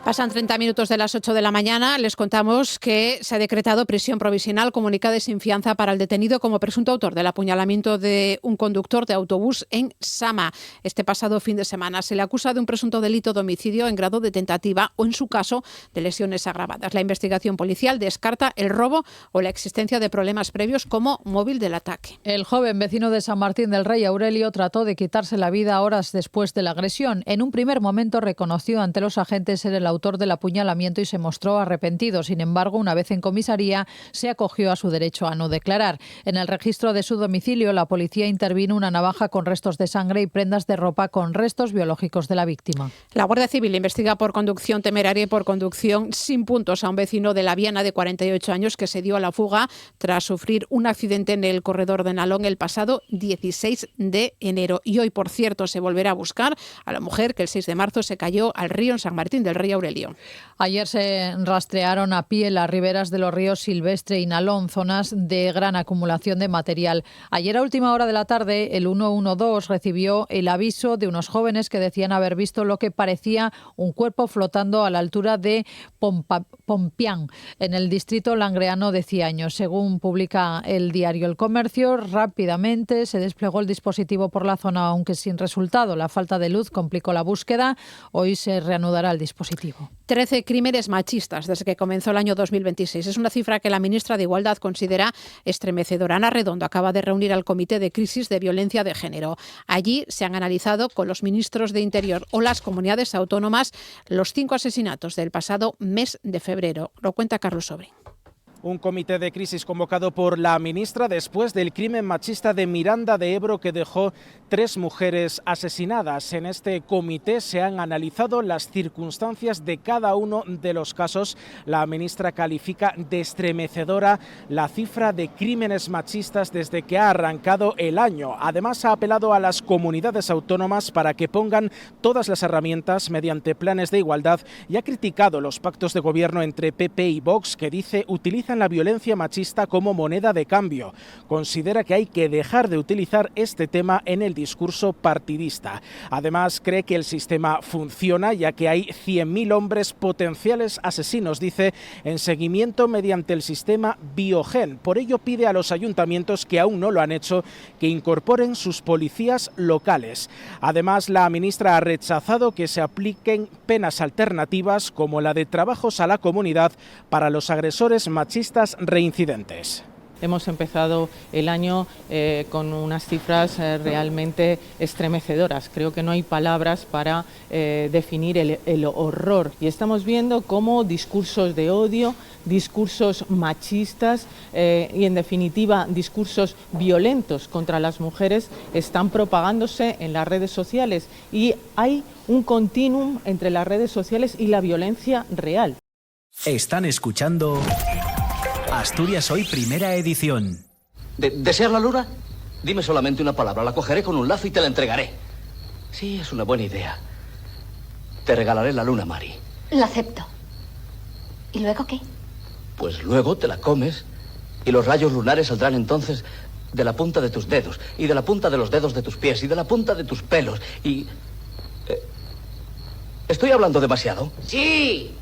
Pasan 30 minutos de las 8 de la mañana. Les contamos que se ha decretado prisión provisional comunicada y sin fianza para el detenido como presunto autor del apuñalamiento de un conductor de autobús en Sama. Este pasado fin de semana se le acusa de un presunto delito de homicidio en grado de tentativa o, en su caso, de lesiones agravadas. La investigación policial descarta el robo o la existencia de problemas previos como móvil del ataque. El joven vecino de San Martín del Rey, Aurelio, trató de quitarse la vida horas después de la agresión. En un primer momento reconoció ante los agentes ser el autor del apuñalamiento y se mostró arrepentido. Sin embargo, una vez en comisaría, se acogió a su derecho a no declarar. En el registro de su domicilio, la policía intervino una navaja con restos de sangre y prendas de ropa con restos biológicos de la víctima. La Guardia Civil investiga por conducción temeraria y por conducción sin puntos a un vecino de La Viana de 48 años que se dio a la fuga tras sufrir un accidente en el corredor de Nalón el pasado 16 de enero. Y hoy, por cierto, se volverá a buscar a la mujer que el 6 de marzo se cayó al río en San Martín del Rey, Aurelio. Ayer se rastrearon a pie las riberas de los ríos Silvestre y Nalón, zonas de gran acumulación de material. Ayer a última hora de la tarde, el 112 recibió el aviso de unos jóvenes que decían haber visto lo que parecía un cuerpo flotando a la altura de Pompián, en el distrito langreano de Ciaño. Según publica el diario El Comercio, rápidamente se desplegó el dispositivo por la zona, aunque sin resultado. La falta de luz complicó la búsqueda. Hoy se reanudará el dispositivo. 13 crímenes machistas desde que comenzó el año 2026. Es una cifra que la ministra de Igualdad considera estremecedora. Ana Redondo acaba de reunir al Comité de Crisis de Violencia de Género. Allí se han analizado con los ministros de Interior o las comunidades autónomas los 5 asesinatos del pasado mes de febrero. Lo cuenta Carlos Sobrín. Un comité de crisis convocado por la ministra después del crimen machista de Miranda de Ebro que dejó 3 mujeres asesinadas. En este comité se han analizado las circunstancias de cada uno de los casos. La ministra califica de estremecedora la cifra de crímenes machistas desde que ha arrancado el año. Además, ha apelado a las comunidades autónomas para que pongan todas las herramientas mediante planes de igualdad y ha criticado los pactos de gobierno entre PP y Vox que dice utilizan la violencia machista como moneda de cambio. Considera que hay que dejar de utilizar este tema en el discurso partidista. Además, cree que el sistema funciona ya que hay 100.000 hombres potenciales asesinos, dice, en seguimiento mediante el sistema Biogen. Por ello pide a los ayuntamientos que aún no lo han hecho que incorporen sus policías locales. Además, la ministra ha rechazado que se apliquen penas alternativas como la de trabajos a la comunidad para los agresores machistas reincidentes. Hemos empezado el año con unas cifras realmente estremecedoras. Creo que no hay palabras para definir el horror. Y estamos viendo cómo discursos de odio, discursos machistas y, en definitiva, discursos violentos contra las mujeres están propagándose en las redes sociales. Y hay un continuum entre las redes sociales y la violencia real. Están escuchando Asturias Hoy, primera edición. ¿Deseas la luna? Dime solamente una palabra, la cogeré con un lazo y te la entregaré. Sí, es una buena idea. Te regalaré la luna, Mari. Lo acepto. ¿Y luego qué? Pues luego te la comes y los rayos lunares saldrán entonces de la punta de tus dedos y de la punta de los dedos de tus pies y de la punta de tus pelos y... ¿Estoy hablando demasiado? Sí.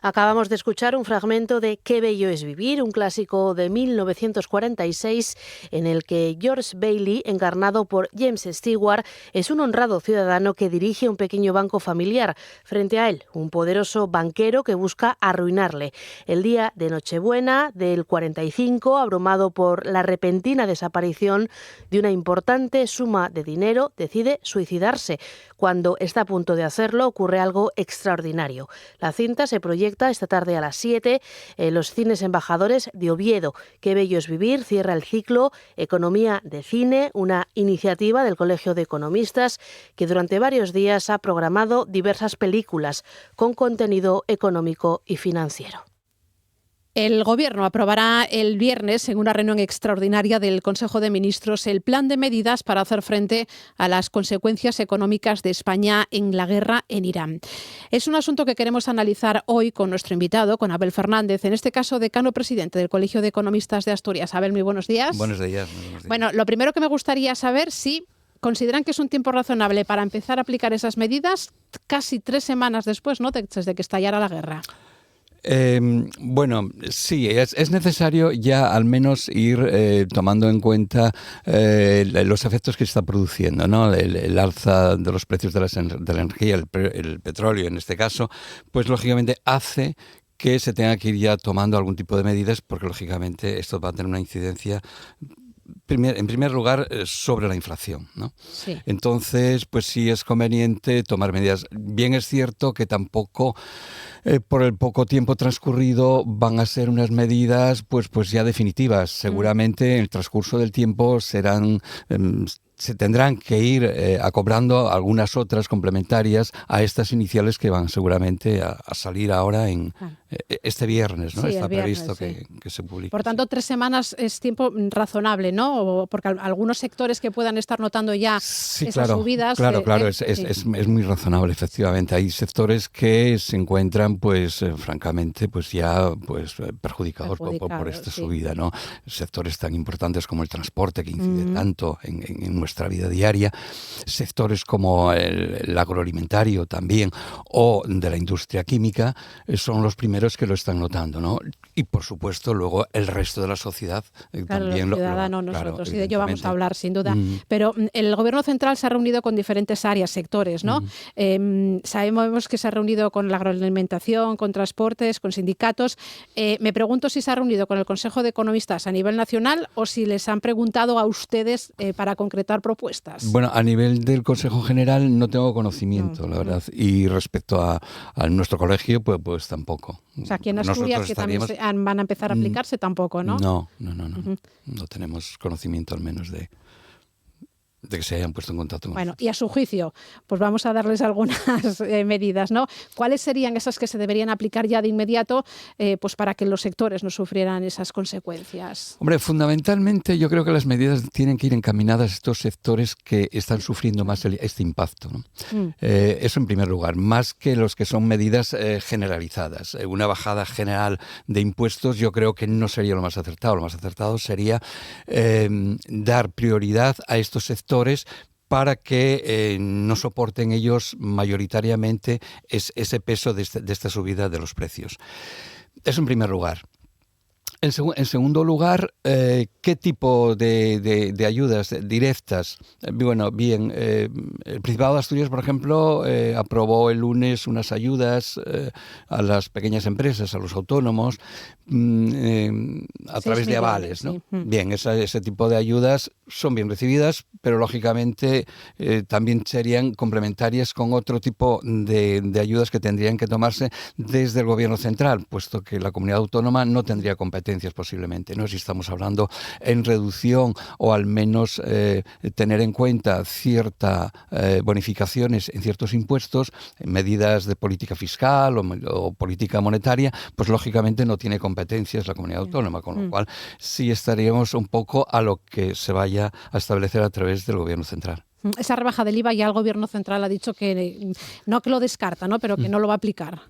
Acabamos de escuchar un fragmento de Qué bello es vivir, un clásico de 1946 en el que George Bailey, encarnado por James Stewart, es un honrado ciudadano que dirige un pequeño banco familiar. Frente a él, un poderoso banquero que busca arruinarle. El día de Nochebuena del 45, abrumado por la repentina desaparición de una importante suma de dinero, decide suicidarse. Cuando está a punto de hacerlo, ocurre algo extraordinario. La cinta se proyecta esta tarde a las 7 en los cines Embajadores de Oviedo. Qué bello es vivir cierra el ciclo Economía de Cine, una iniciativa del Colegio de Economistas que durante varios días ha programado diversas películas con contenido económico y financiero. El Gobierno aprobará el viernes, en una reunión extraordinaria del Consejo de Ministros, el plan de medidas para hacer frente a las consecuencias económicas de España en la guerra en Irán. Es un asunto que queremos analizar hoy con nuestro invitado, con Abel Fernández, en este caso decano presidente del Colegio de Economistas de Asturias. Abel, muy buenos días. Buenos días. Bueno, lo primero que me gustaría saber si consideran que es un tiempo razonable para empezar a aplicar esas medidas casi 3 semanas después, ¿no?, desde que estallara la guerra. Bueno, sí, es necesario ya al menos ir tomando en cuenta los efectos que se está produciendo, ¿no? El alza de los precios de la energía, el petróleo en este caso, pues lógicamente hace que se tenga que ir ya tomando algún tipo de medidas, porque lógicamente esto va a tener una incidencia en primer lugar sobre la inflación, ¿no? Sí. Entonces, pues sí es conveniente tomar medidas. Bien es cierto que tampoco por el poco tiempo transcurrido van a ser unas medidas pues ya definitivas. Seguramente en el transcurso del tiempo se tendrán que ir acoplando algunas otras complementarias a estas iniciales que van seguramente a salir ahora en este viernes, ¿no? Sí, Está viernes, previsto sí. que se publique. Por tanto, 3 semanas es tiempo razonable, ¿no? Porque algunos sectores que puedan estar notando ya Sí, esas subidas. Claro, sí. es muy razonable, efectivamente. Hay sectores que se encuentran, francamente, ya perjudicados por esta subida, ¿no? Sectores tan importantes como el transporte, que incide tanto en nuestra vida diaria, sectores como el agroalimentario también, o de la industria química, son los primeros que lo están notando, ¿no? Y por supuesto luego el resto de la sociedad también los ciudadanos, nosotros, y de ello vamos a hablar sin duda. Mm. Pero el Gobierno central se ha reunido con diferentes áreas, sectores, ¿no? Sabemos que se ha reunido con la agroalimentación, con transportes, con sindicatos. Me pregunto si se ha reunido con el Consejo de Economistas a nivel nacional o si les han preguntado a ustedes para concretar propuestas. Bueno, a nivel del Consejo General no tengo conocimiento, la verdad. Y respecto a nuestro colegio, pues tampoco. O sea, aquí en Asturias, que también van a empezar a aplicarse, tampoco, ¿no? No. No tenemos conocimiento al menos de que se hayan puesto en contacto con Bueno, nosotros. y a su juicio, pues vamos a darles algunas medidas, ¿no? ¿Cuáles serían esas que se deberían aplicar ya de inmediato pues para que los sectores no sufrieran esas consecuencias? Hombre, fundamentalmente yo creo que las medidas tienen que ir encaminadas a estos sectores que están sufriendo más este impacto, ¿no? Eso en primer lugar, más que los que son medidas generalizadas. Una bajada general de impuestos yo creo que no sería lo más acertado. Lo más acertado sería dar prioridad a estos sectores para que no soporten ellos mayoritariamente ese peso de esta subida de los precios. Eso en primer lugar. En segundo lugar, ¿qué tipo de ayudas directas? Bueno, bien, el Principado de Asturias, por ejemplo, aprobó el lunes unas ayudas a las pequeñas empresas, a los autónomos, a través de avales, ¿no? Sí. Bien, ese tipo de ayudas son bien recibidas, pero lógicamente también serían complementarias con otro tipo de ayudas que tendrían que tomarse desde el Gobierno central, puesto que la comunidad autónoma no tendría competencias posiblemente, ¿no? Si estamos hablando en reducción o al menos tener en cuenta ciertas bonificaciones en ciertos impuestos, medidas de política fiscal o política monetaria, pues lógicamente no tiene competencias la comunidad autónoma, con lo cual sí estaríamos un poco a lo que se vaya a establecer a través del Gobierno central. Esa rebaja del IVA ya el Gobierno central ha dicho que no que lo descarta, ¿no? Pero que no lo va a aplicar.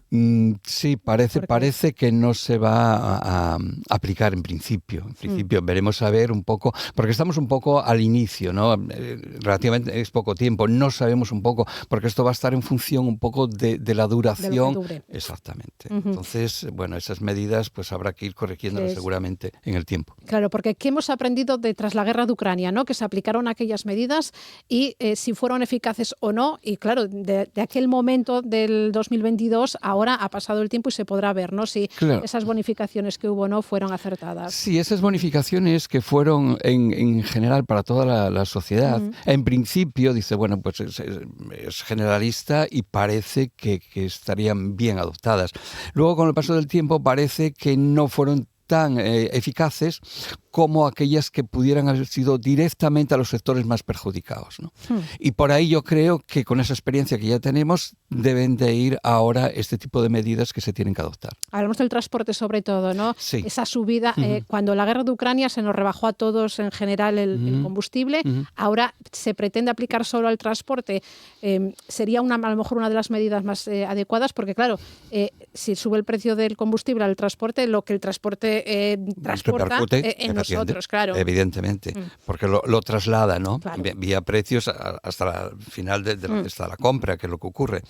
Sí, parece que no se va a aplicar en principio. En principio veremos a ver un poco, porque estamos un poco al inicio, ¿no? Relativamente es poco tiempo, no sabemos un poco, porque esto va a estar en función un poco de la duración. De lo que dure. Exactamente. Entonces, bueno, esas medidas pues habrá que ir corrigiéndolas seguramente en el tiempo. Claro, porque ¿qué hemos aprendido tras la guerra de Ucrania, ¿no? Que se aplicaron aquellas medidas y si fueron eficaces o no. Y claro, de aquel momento del 2022, ahora ha pasado el tiempo y se podrá ver, ¿no? Si esas bonificaciones que hubo no fueron acertadas. Sí, esas bonificaciones que fueron en general para toda la sociedad, en principio dice, bueno, pues es generalista y parece que estarían bien adoptadas. Luego, con el paso del tiempo, parece que no fueron tan eficaces como aquellas que pudieran haber sido directamente a los sectores más perjudicados, ¿no? Y por ahí yo creo que con esa experiencia que ya tenemos deben de ir ahora este tipo de medidas que se tienen que adoptar. Hablamos del transporte sobre todo, ¿no? Sí. Esa subida, cuando la guerra de Ucrania se nos rebajó a todos en general el combustible, ahora se pretende aplicar solo al transporte. Sería a lo mejor una de las medidas más adecuadas porque claro, si sube el precio del combustible al transporte, lo que el transporte transporta en nosotros, claro. Evidentemente, porque lo traslada, ¿no? Claro. Vía precios hasta el final de la compra, que es lo que ocurre.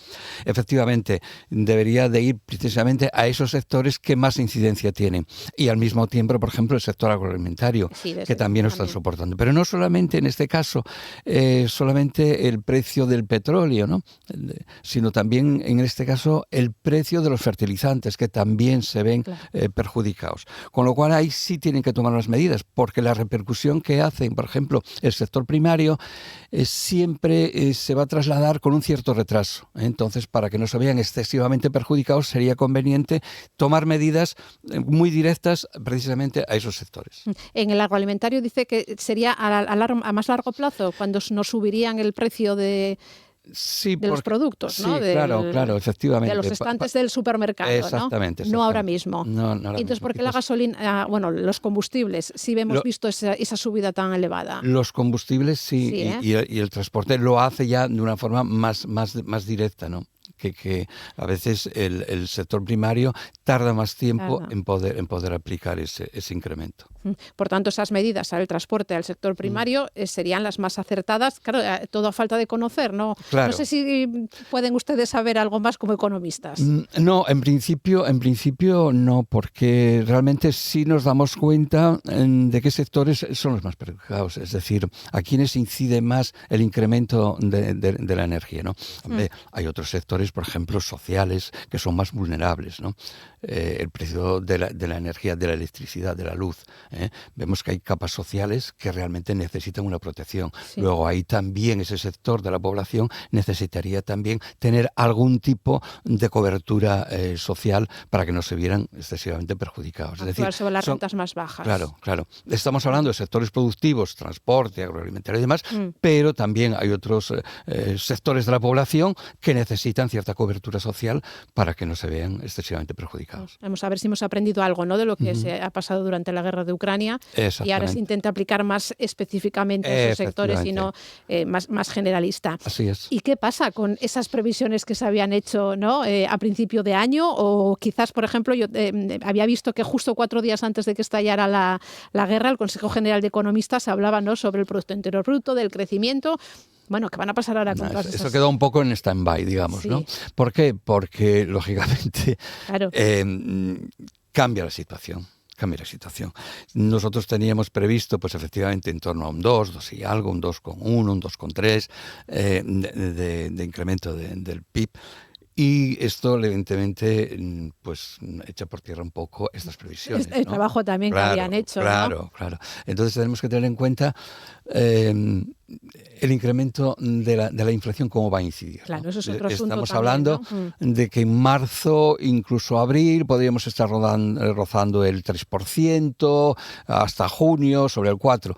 Efectivamente, debería de ir precisamente a esos sectores que más incidencia tienen. Y al mismo tiempo, por ejemplo, el sector agroalimentario, que también lo están soportando. Pero no solamente en este caso, solamente el precio del petróleo, ¿no? Sino también en este caso el precio de los fertilizantes, que también se ven perjudicados. Con lo cual ahí sí tienen que tomar las medidas, porque la repercusión que hacen, por ejemplo, el sector primario, siempre se va a trasladar con un cierto retraso. Entonces, para que no se vean excesivamente perjudicados, sería conveniente tomar medidas muy directas precisamente a esos sectores. En el agroalimentario dice que sería a más largo plazo, cuando nos subirían el precio de los productos, ¿no? Claro, efectivamente. De los estantes del supermercado, exactamente, ¿no? No ahora mismo. No entonces, ¿por qué la gasolina, los combustibles, sí hemos visto esa subida tan elevada? Los combustibles sí y el transporte lo hace ya de una forma más directa, ¿no? Que a veces el sector primario tarda más tiempo en poder aplicar ese incremento. Por tanto, esas medidas al transporte, al sector primario, serían las más acertadas. Claro, todo a falta de conocer, ¿no? Claro. No sé si pueden ustedes saber algo más como economistas. No, en principio no, porque realmente sí nos damos cuenta de qué sectores son los más perjudicados. Es decir, a quienes incide más el incremento de la energía, ¿no? Hombre, hay otros sectores, por ejemplo, sociales, que son más vulnerables, ¿no? El precio de la energía, de la electricidad, de la luz. Vemos que hay capas sociales que realmente necesitan una protección. Sí. Luego ahí también ese sector de la población necesitaría también tener algún tipo de cobertura social para que no se vieran excesivamente perjudicados. Es decir, sobre las rentas más bajas. Claro. Estamos hablando de sectores productivos, transporte, agroalimentario y demás, pero también hay otros sectores de la población que necesitan cierta cobertura social para que no se vean excesivamente perjudicados. Vamos a ver si hemos aprendido algo, ¿no? De lo que se ha pasado durante la guerra de Ucrania y ahora se intenta aplicar más específicamente a esos sectores y no más generalista. Así es. ¿Y qué pasa con esas previsiones que se habían hecho, ¿no? A principio de año? O quizás, por ejemplo, yo había visto que justo 4 días antes de que estallara la guerra, el Consejo General de Economistas hablaba, ¿no? Sobre el Producto Interior Bruto, del crecimiento. Bueno, ¿qué van a pasar ahora con todas esas? Eso quedó un poco en stand-by, digamos, ¿no? ¿Por qué? Porque, lógicamente, cambia la situación. Nosotros teníamos previsto, pues efectivamente, en torno a un 2 y algo, un 2,1, un 2,3 de incremento del PIB. Y esto, evidentemente, pues echa por tierra un poco estas previsiones. El trabajo también que habían hecho. Claro. Entonces tenemos que tener en cuenta el incremento de la inflación, cómo va a incidir. Claro, eso es otro asunto. Estamos también, hablando de que en marzo, incluso abril, podríamos estar rozando el 3%, hasta junio sobre el 4%.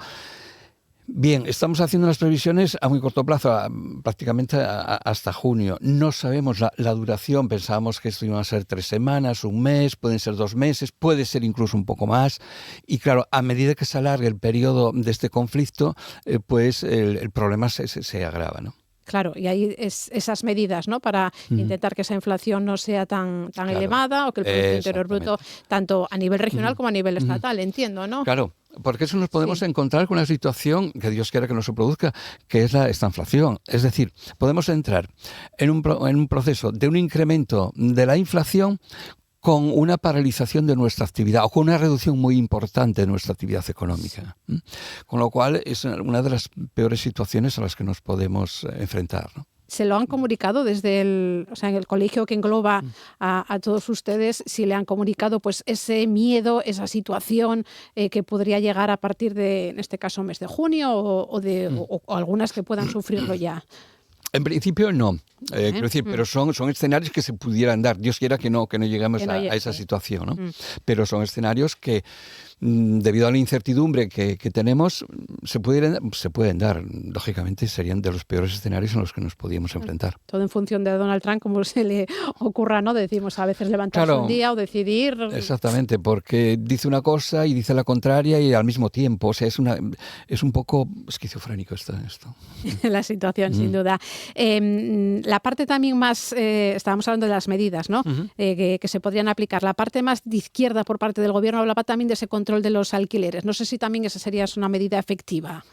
Bien, estamos haciendo unas previsiones a muy corto plazo, prácticamente hasta junio. No sabemos la duración, pensábamos que esto iba a ser 3 semanas, 1 mes, pueden ser 2 meses, puede ser incluso un poco más. Y claro, a medida que se alargue el periodo de este conflicto, pues el problema se agrava, ¿no? Claro, y ahí esas medidas, ¿no? Para intentar que esa inflación no sea tan elevada o que el Producto Interior Bruto, tanto a nivel regional como a nivel estatal, entiendo, ¿no? Claro, porque eso nos podemos encontrar con una situación que Dios quiera que no se produzca, que es esta inflación. Es decir, podemos entrar en un proceso de un incremento de la inflación con una paralización de nuestra actividad o con una reducción muy importante de nuestra actividad económica. Con lo cual es una de las peores situaciones a las que nos podemos enfrentar, ¿no? ¿Se lo han comunicado desde en el colegio que engloba a todos ustedes, si le han comunicado pues ese miedo, esa situación que podría llegar a partir de, en este caso, mes de junio o algunas que puedan sufrirlo ya? En principio no, quiero decir, pero son escenarios que se pudieran dar. Dios quiera que no lleguemos a esa situación, ¿no? Pero son escenarios que, debido a la incertidumbre que tenemos, se pueden dar. Lógicamente serían de los peores escenarios en los que nos podíamos enfrentar. Todo en función de Donald Trump, como se le ocurra, ¿no? Decimos a veces levantarse un día o decidir. Exactamente, porque dice una cosa y dice la contraria y al mismo tiempo. O sea, es un poco esquizofrénico esto. La situación, sin duda. La parte también más, estábamos hablando de las medidas, ¿no? Que se podrían aplicar. La parte más de izquierda por parte del gobierno hablaba también de ese control de los alquileres. No sé si también esa sería una medida efectiva.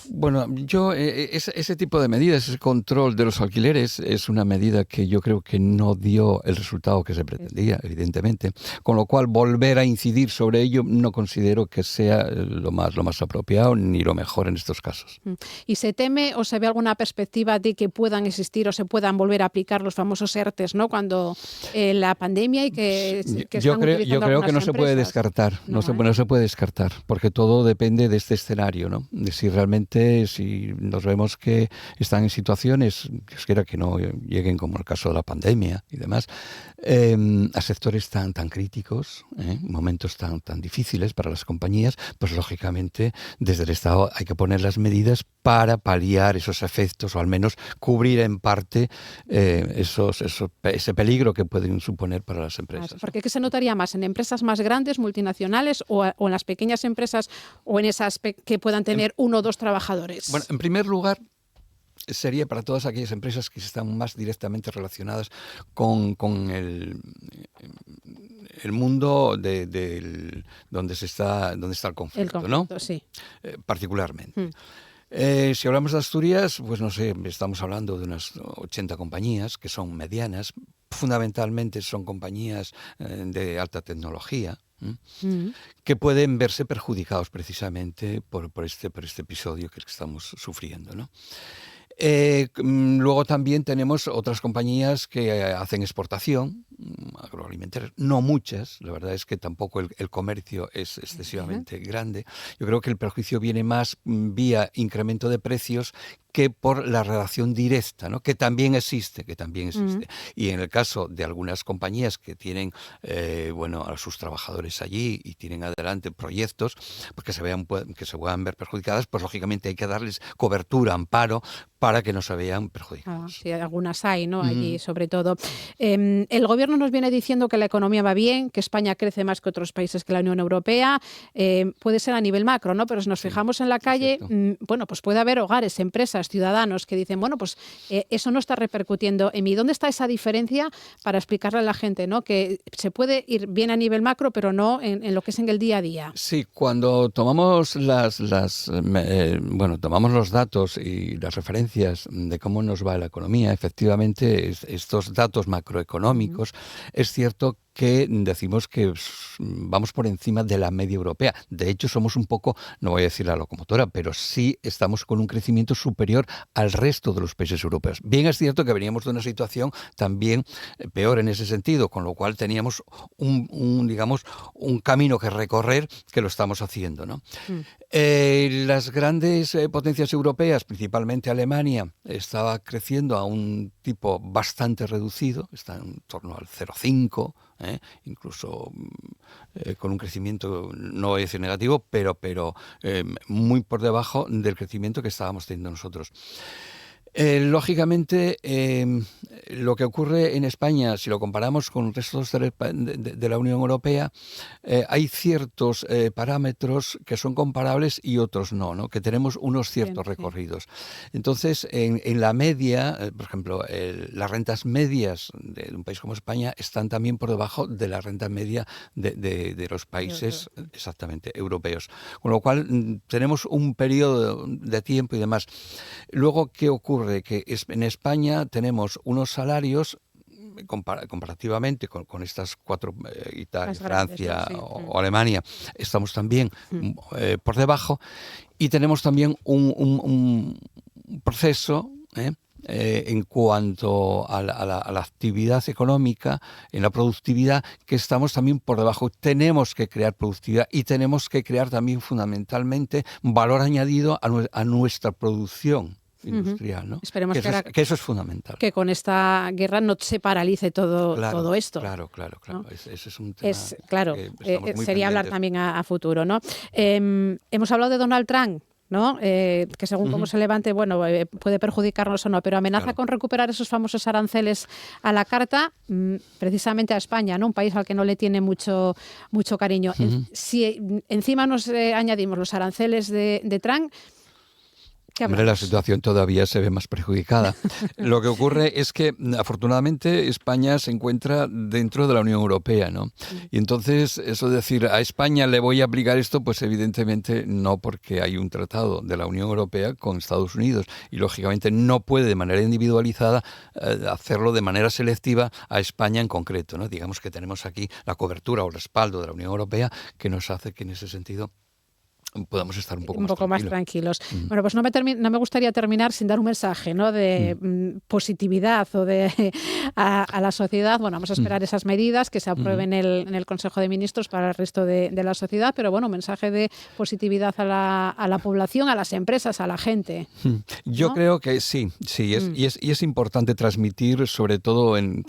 Bueno, ese tipo de medidas, ese control de los alquileres, es una medida que yo creo que no dio el resultado que se pretendía, evidentemente. Con lo cual, volver a incidir sobre ello no considero que sea lo más apropiado ni lo mejor en estos casos. ¿Y se teme o se ve alguna perspectiva de que puedan existir o se puedan volver a aplicar los famosos ERTEs, ¿no? Cuando la pandemia y que yo creo que no se puede descartar, no se puede descartar, porque todo depende de este escenario, ¿no? De si realmente, si nos vemos que están en situaciones, Dios quiera que no lleguen como el caso de la pandemia y demás, a sectores tan críticos, momentos tan difíciles para las compañías, pues lógicamente desde el Estado hay que poner las medidas para paliar esos efectos o al menos cubrir en parte ese peligro que pueden suponer para las empresas. Porque ¿qué se notaría más? ¿En empresas más grandes, multinacionales o en las pequeñas empresas o en esas que puedan tener 1 o 2 trabajadores? Bueno, en primer lugar, sería para todas aquellas empresas que están más directamente relacionadas con el mundo donde está el conflicto, ¿no? Sí. Particularmente. Si hablamos de Asturias, pues no sé, estamos hablando de unas 80 compañías que son medianas, fundamentalmente son compañías de alta tecnología, que pueden verse perjudicados precisamente por este episodio que estamos sufriendo, ¿no? Luego también tenemos otras compañías que hacen exportación agroalimentaria, no muchas, la verdad es que tampoco el comercio es excesivamente grande. Yo creo que el perjuicio viene más vía incremento de precios que por la relación directa, ¿no? que también existe. Y en el caso de algunas compañías que tienen a sus trabajadores allí y tienen adelante proyectos, pues que se puedan ver perjudicadas, pues lógicamente hay que darles cobertura, amparo, para que no se vean perjudicados. Sí, algunas hay, ¿no? Allí, sobre todo. El gobierno nos viene diciendo que la economía va bien, que España crece más que otros países que la Unión Europea. Puede ser a nivel macro, ¿no? Pero si nos fijamos en la calle, pues puede haber hogares, empresas, ciudadanos que dicen, pues eso no está repercutiendo en mí. ¿Dónde está esa diferencia para explicarle a la gente, ¿no? Que se puede ir bien a nivel macro, pero no en lo que es en el día a día? Sí, cuando tomamos tomamos los datos y las referencias de cómo nos va la economía, efectivamente, estos datos macroeconómicos, es cierto que decimos que vamos por encima de la media europea. De hecho, somos un poco, no voy a decir la locomotora, pero sí estamos con un crecimiento superior al resto de los países europeos. Bien es cierto que veníamos de una situación también peor en ese sentido, con lo cual teníamos un camino que recorrer, que lo estamos haciendo, ¿no? Las grandes potencias europeas, principalmente Alemania, estaba creciendo a un tipo bastante reducido, está en torno al 0,5%, incluso con un crecimiento, no voy a decir negativo, pero muy por debajo del crecimiento que estábamos teniendo nosotros. Lógicamente, lo que ocurre en España, si lo comparamos con restos de la Unión Europea, hay ciertos parámetros que son comparables y otros no, que tenemos unos ciertos recorridos. Entonces, en la media, por ejemplo, las rentas medias de un país como España están también por debajo de la renta media de los países exactamente europeos. Con lo cual, tenemos un periodo de tiempo y demás. Luego, ¿qué ocurre? Que en España tenemos unos salarios comparativamente con estas cuatro, Italia, Francia o Alemania, estamos también por debajo, y tenemos también un proceso en cuanto a la actividad económica, en la productividad, que estamos también por debajo. Tenemos que crear productividad y tenemos que crear también fundamentalmente valor añadido a nuestra producción industrial, ¿no? Esperemos que eso es fundamental. Que con esta guerra no se paralice todo esto. Claro. ¿no? Ese es un tema sería hablar también a futuro, ¿no? Hemos hablado de Donald Trump, ¿no? Que según cómo se levante, puede perjudicarnos o no, pero amenaza con recuperar esos famosos aranceles a la carta, precisamente a España, ¿no? Un país al que no le tiene mucho cariño. Si encima nos añadimos los aranceles de Trump, hombre, la situación todavía se ve más perjudicada. Lo que ocurre es que, afortunadamente, España se encuentra dentro de la Unión Europea, ¿no? Y entonces, eso de decir, a España le voy a aplicar esto, pues evidentemente no, porque hay un tratado de la Unión Europea con Estados Unidos y, lógicamente, no puede de manera individualizada hacerlo de manera selectiva a España en concreto, ¿no? Digamos que tenemos aquí la cobertura o el respaldo de la Unión Europea que nos hace que en ese sentido podamos estar un poco más tranquilos. Bueno, pues no me gustaría terminar sin dar un mensaje, ¿no? De positividad o a la sociedad. Bueno, vamos a esperar esas medidas que se aprueben en el Consejo de Ministros para el resto de la sociedad, pero bueno, un mensaje de positividad a la población, a las empresas, a la gente. Yo creo que sí, y es importante transmitir, sobre todo en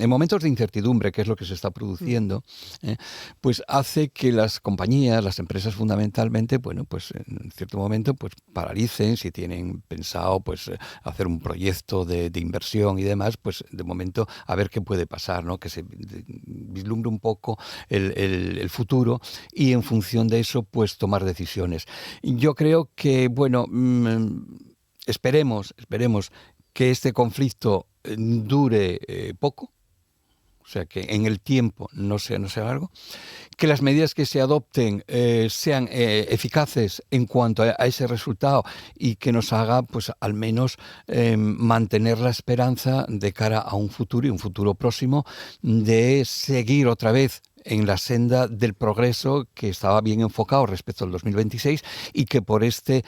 momentos de incertidumbre, que es lo que se está produciendo, pues hace que las compañías, las empresas fundamentalmente, pues en cierto momento pues paralicen si tienen pensado pues hacer un proyecto de inversión y demás, pues de momento a ver qué puede pasar, ¿no? Que se vislumbre un poco el futuro y en función de eso pues tomar decisiones. Yo creo que esperemos que este conflicto dure poco. O sea, que en el tiempo no sea largo, que las medidas que se adopten sean eficaces en cuanto a ese resultado y que nos haga, pues al menos, mantener la esperanza de cara a un futuro y un futuro próximo de seguir otra vez en la senda del progreso que estaba bien enfocado respecto al 2026 y que por este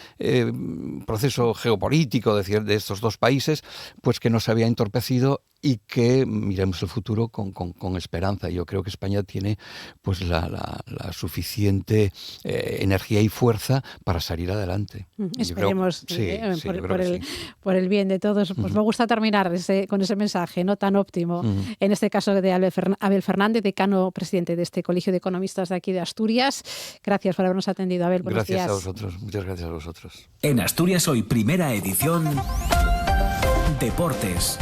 proceso geopolítico de estos dos países, pues que nos había entorpecido y que miremos el futuro con esperanza. Yo creo que España tiene pues la suficiente energía y fuerza para salir adelante. Esperemos por el bien de todos. Pues me gusta terminar con ese mensaje no tan óptimo, en este caso de Abel Fernández, decano presidente de este Colegio de Economistas de aquí de Asturias. Gracias por habernos atendido, Abel. Buenos días. Gracias a vosotros. Muchas gracias a vosotros. En Asturias Hoy, primera edición, Deportes.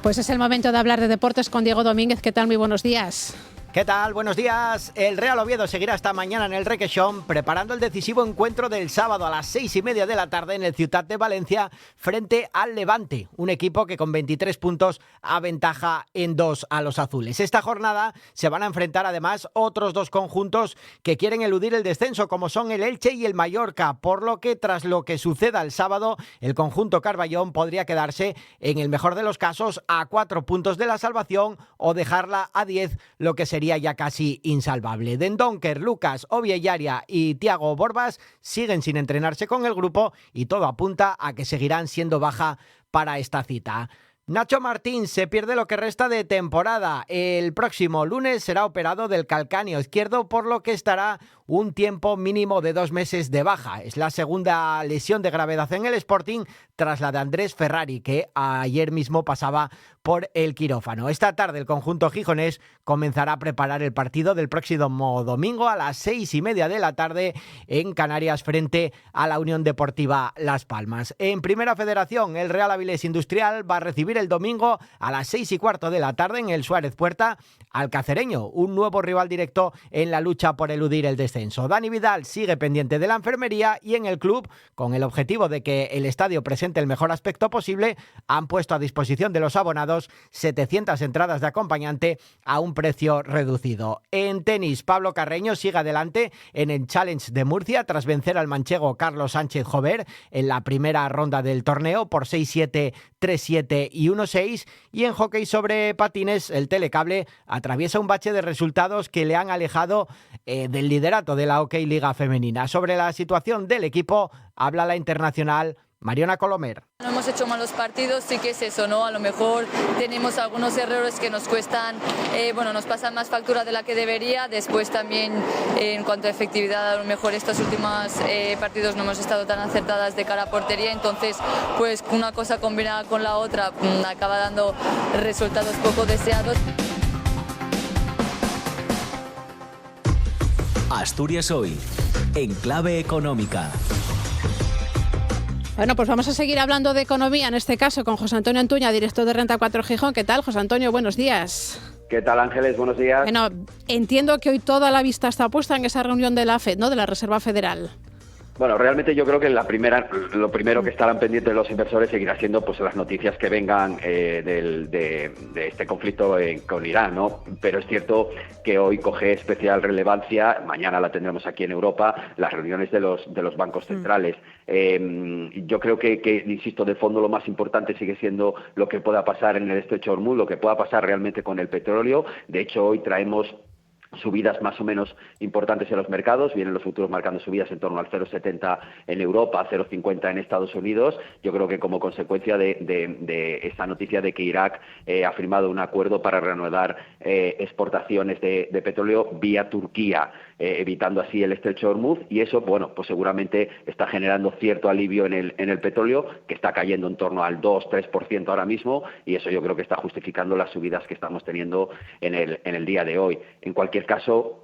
Pues es el momento de hablar de deportes con Diego Domínguez. ¿Qué tal? Muy buenos días. ¿Qué tal? Buenos días. El Real Oviedo seguirá esta mañana en el Requesón preparando el decisivo encuentro del sábado a las 6:30 de la tarde en el Ciutat de Valencia frente al Levante, un equipo que con 23 puntos aventaja en 2 a los azules. Esta jornada se van a enfrentar además otros dos conjuntos que quieren eludir el descenso, como son el Elche y el Mallorca, por lo que tras lo que suceda el sábado, el conjunto Carballón podría quedarse en el mejor de los casos a 4 puntos de la salvación o dejarla a 10, lo que sería ya casi insalvable. Dendonker, Lucas, Obiayaria y Thiago Borbas siguen sin entrenarse con el grupo y todo apunta a que seguirán siendo baja para esta cita. Nacho Martín se pierde lo que resta de temporada. El próximo lunes será operado del calcáneo izquierdo, por lo que estará un tiempo mínimo de 2 meses de baja. Es la segunda lesión de gravedad en el Sporting tras la de Andrés Ferrari, que ayer mismo pasaba por el quirófano. Esta tarde el conjunto gijonés comenzará a preparar el partido del próximo domingo a las 6:30 de la tarde en Canarias frente a la Unión Deportiva Las Palmas. En Primera Federación, el Real Avilés Industrial va a recibir el domingo a las 6:15 de la tarde en el Suárez Puerta al Cacereño, un nuevo rival directo en la lucha por eludir el descenso. Dani Vidal sigue pendiente de la enfermería y en el club, con el objetivo de que el estadio presente el mejor aspecto posible, han puesto a disposición de los abonados 700 entradas de acompañante a un precio reducido. En tenis, Pablo Carreño sigue adelante en el Challenge de Murcia tras vencer al manchego Carlos Sánchez Jover en la primera ronda del torneo por 6-7, 3-7 y 1-6. Y en hockey sobre patines, el Telecable atraviesa un bache de resultados que le han alejado del liderato de la Hockey Liga Femenina. Sobre la situación del equipo habla la internacional Mariona Colomer. No hemos hecho malos partidos, sí que es eso, ¿no? A lo mejor tenemos algunos errores que nos cuestan, nos pasan más factura de la que debería. Después también en cuanto a efectividad, a lo mejor estos últimos partidos no hemos estado tan acertadas de cara a portería. Entonces, pues una cosa combinada con la otra acaba dando resultados poco deseados. Asturias Hoy, en clave económica. Bueno, pues vamos a seguir hablando de economía, en este caso con José Antonio Antuña, director de Renta 4 Gijón. ¿Qué tal, José Antonio? Buenos días. ¿Qué tal, Ángeles? Buenos días. Bueno, entiendo que hoy toda la vista está puesta en esa reunión de la FED, ¿no?, de la Reserva Federal. Bueno, realmente yo creo que lo primero que estarán pendientes los inversores seguirá siendo pues las noticias que vengan de este conflicto con Irán, ¿no? Pero es cierto que hoy coge especial relevancia, mañana la tendremos aquí en Europa, las reuniones de los bancos centrales. Yo creo que, insisto, de fondo lo más importante sigue siendo lo que pueda pasar en el estrecho de Hormuz, lo que pueda pasar realmente con el petróleo. De hecho, hoy traemos subidas más o menos importantes en los mercados, vienen los futuros marcando subidas en torno al 0,70 en Europa, 0,50 en Estados Unidos. Yo creo que como consecuencia de esta noticia de que Irak ha firmado un acuerdo para reanudar exportaciones de petróleo vía Turquía, evitando así el estrecho de Hormuz, y eso, bueno, pues seguramente está generando cierto alivio en el petróleo, que está cayendo en torno al 2-3% ahora mismo, y eso yo creo que está justificando las subidas que estamos teniendo en el día de hoy. En cualquier caso,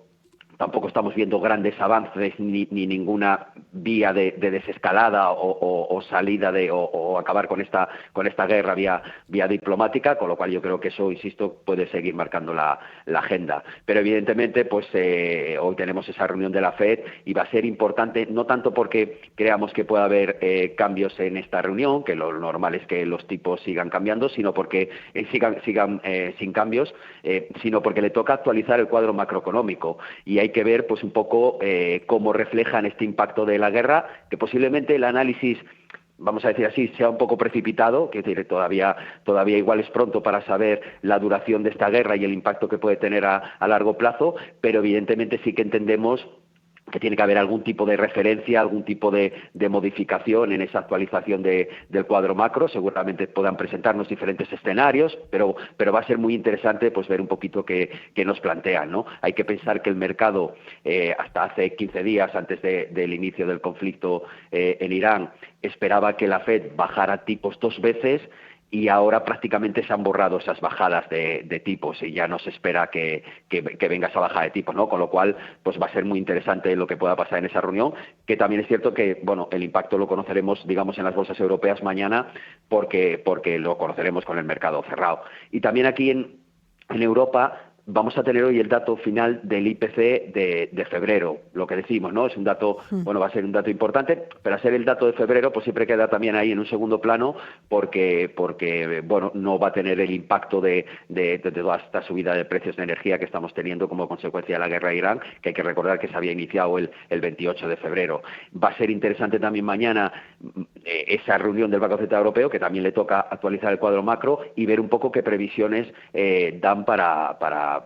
tampoco estamos viendo grandes avances ni ninguna vía de desescalada o salida o acabar con esta guerra vía diplomática, con lo cual yo creo que eso, insisto, puede seguir marcando la agenda. Pero evidentemente, pues hoy tenemos esa reunión de la FED y va a ser importante, no tanto porque creamos que pueda haber cambios en esta reunión, que lo normal es que los tipos sigan cambiando, sino porque sigan sin cambios, sino porque le toca actualizar el cuadro macroeconómico, y hay que ver pues un poco cómo reflejan este impacto de la guerra, que posiblemente el análisis, vamos a decir así, sea un poco precipitado, que todavía igual es pronto para saber la duración de esta guerra y el impacto que puede tener a largo plazo, pero evidentemente sí que entendemos que tiene que haber algún tipo de referencia, algún tipo de modificación en esa actualización del cuadro macro. Seguramente puedan presentarnos diferentes escenarios, pero va a ser muy interesante pues ver un poquito qué nos plantean, ¿no? Hay que pensar que el mercado, hasta hace 15 días, antes del inicio del conflicto en Irán, esperaba que la FED bajara tipos 2 veces, y ahora prácticamente se han borrado esas bajadas de tipos y ya no se espera que venga esa bajada de tipos, ¿no? Con lo cual, pues va a ser muy interesante lo que pueda pasar en esa reunión, que también es cierto que, bueno, el impacto lo conoceremos, digamos, en las bolsas europeas mañana, porque lo conoceremos con el mercado cerrado. Y también aquí en Europa vamos a tener hoy el dato final del IPC de febrero, lo que decimos, ¿no? Es un dato, bueno, va a ser un dato importante, pero al ser el dato de febrero, pues siempre queda también ahí en un segundo plano, porque bueno, no va a tener el impacto de toda esta subida de precios de energía que estamos teniendo como consecuencia de la guerra de Irán, que hay que recordar que se había iniciado el 28 de febrero. Va a ser interesante también mañana esa reunión del Banco Central Europeo, que también le toca actualizar el cuadro macro y ver un poco qué previsiones dan para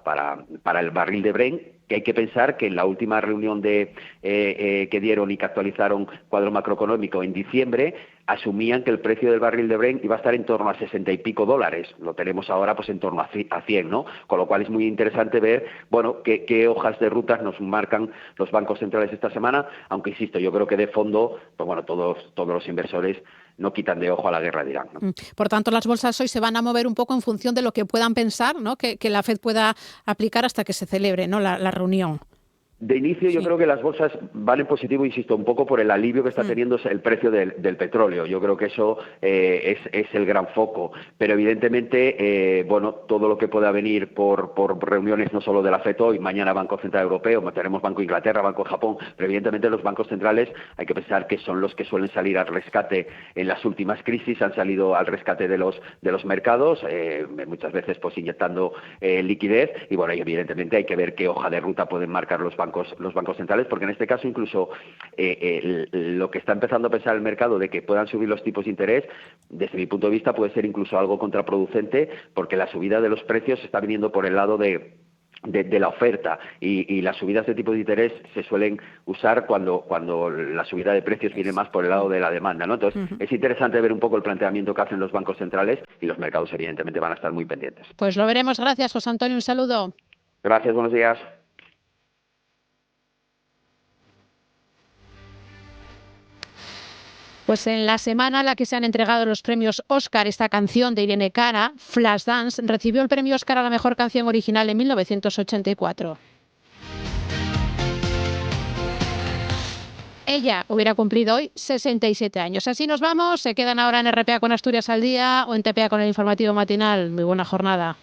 el barril de Brent, que hay que pensar que en la última reunión que dieron y que actualizaron cuadro macroeconómico en diciembre, asumían que el precio del barril de Brent iba a estar en torno a 60 y pico dólares. Lo tenemos ahora pues en torno a 100, ¿no? Con lo cual es muy interesante ver, bueno, qué hojas de rutas nos marcan los bancos centrales esta semana, aunque insisto, yo creo que de fondo, pues bueno, todos los inversores no quitan de ojo a la guerra de Irán, ¿no? Por tanto, las bolsas hoy se van a mover un poco en función de lo que puedan pensar, ¿no? Que la FED pueda aplicar hasta que se celebre, ¿no? la reunión. De inicio yo creo que las bolsas van en positivo, insisto, un poco por el alivio que está teniendo el precio del petróleo. Yo creo que eso es el gran foco. Pero evidentemente, bueno, todo lo que pueda venir por reuniones no solo de la FED hoy, mañana Banco Central Europeo, tenemos Banco de Inglaterra, Banco de Japón, pero evidentemente los bancos centrales hay que pensar que son los que suelen salir al rescate en las últimas crisis, han salido al rescate de los mercados, muchas veces pues inyectando liquidez, y bueno, y evidentemente hay que ver qué hoja de ruta pueden marcar los bancos centrales, porque en este caso incluso lo que está empezando a pensar el mercado de que puedan subir los tipos de interés, desde mi punto de vista puede ser incluso algo contraproducente, porque la subida de los precios está viniendo por el lado de la oferta, y las subidas de tipos de interés se suelen usar cuando la subida de precios viene más por el lado de la demanda, ¿no? Entonces es interesante ver un poco el planteamiento que hacen los bancos centrales, y los mercados evidentemente van a estar muy pendientes. Pues lo veremos. Gracias, José Antonio. Un saludo. Gracias, buenos días. Pues en la semana en la que se han entregado los premios Oscar, esta canción de Irene Cara, Flashdance, recibió el premio Oscar a la mejor canción original en 1984. Ella hubiera cumplido hoy 67 años. Así nos vamos. Se quedan ahora en RPA con Asturias al día o en TPA con el informativo matinal. Muy buena jornada.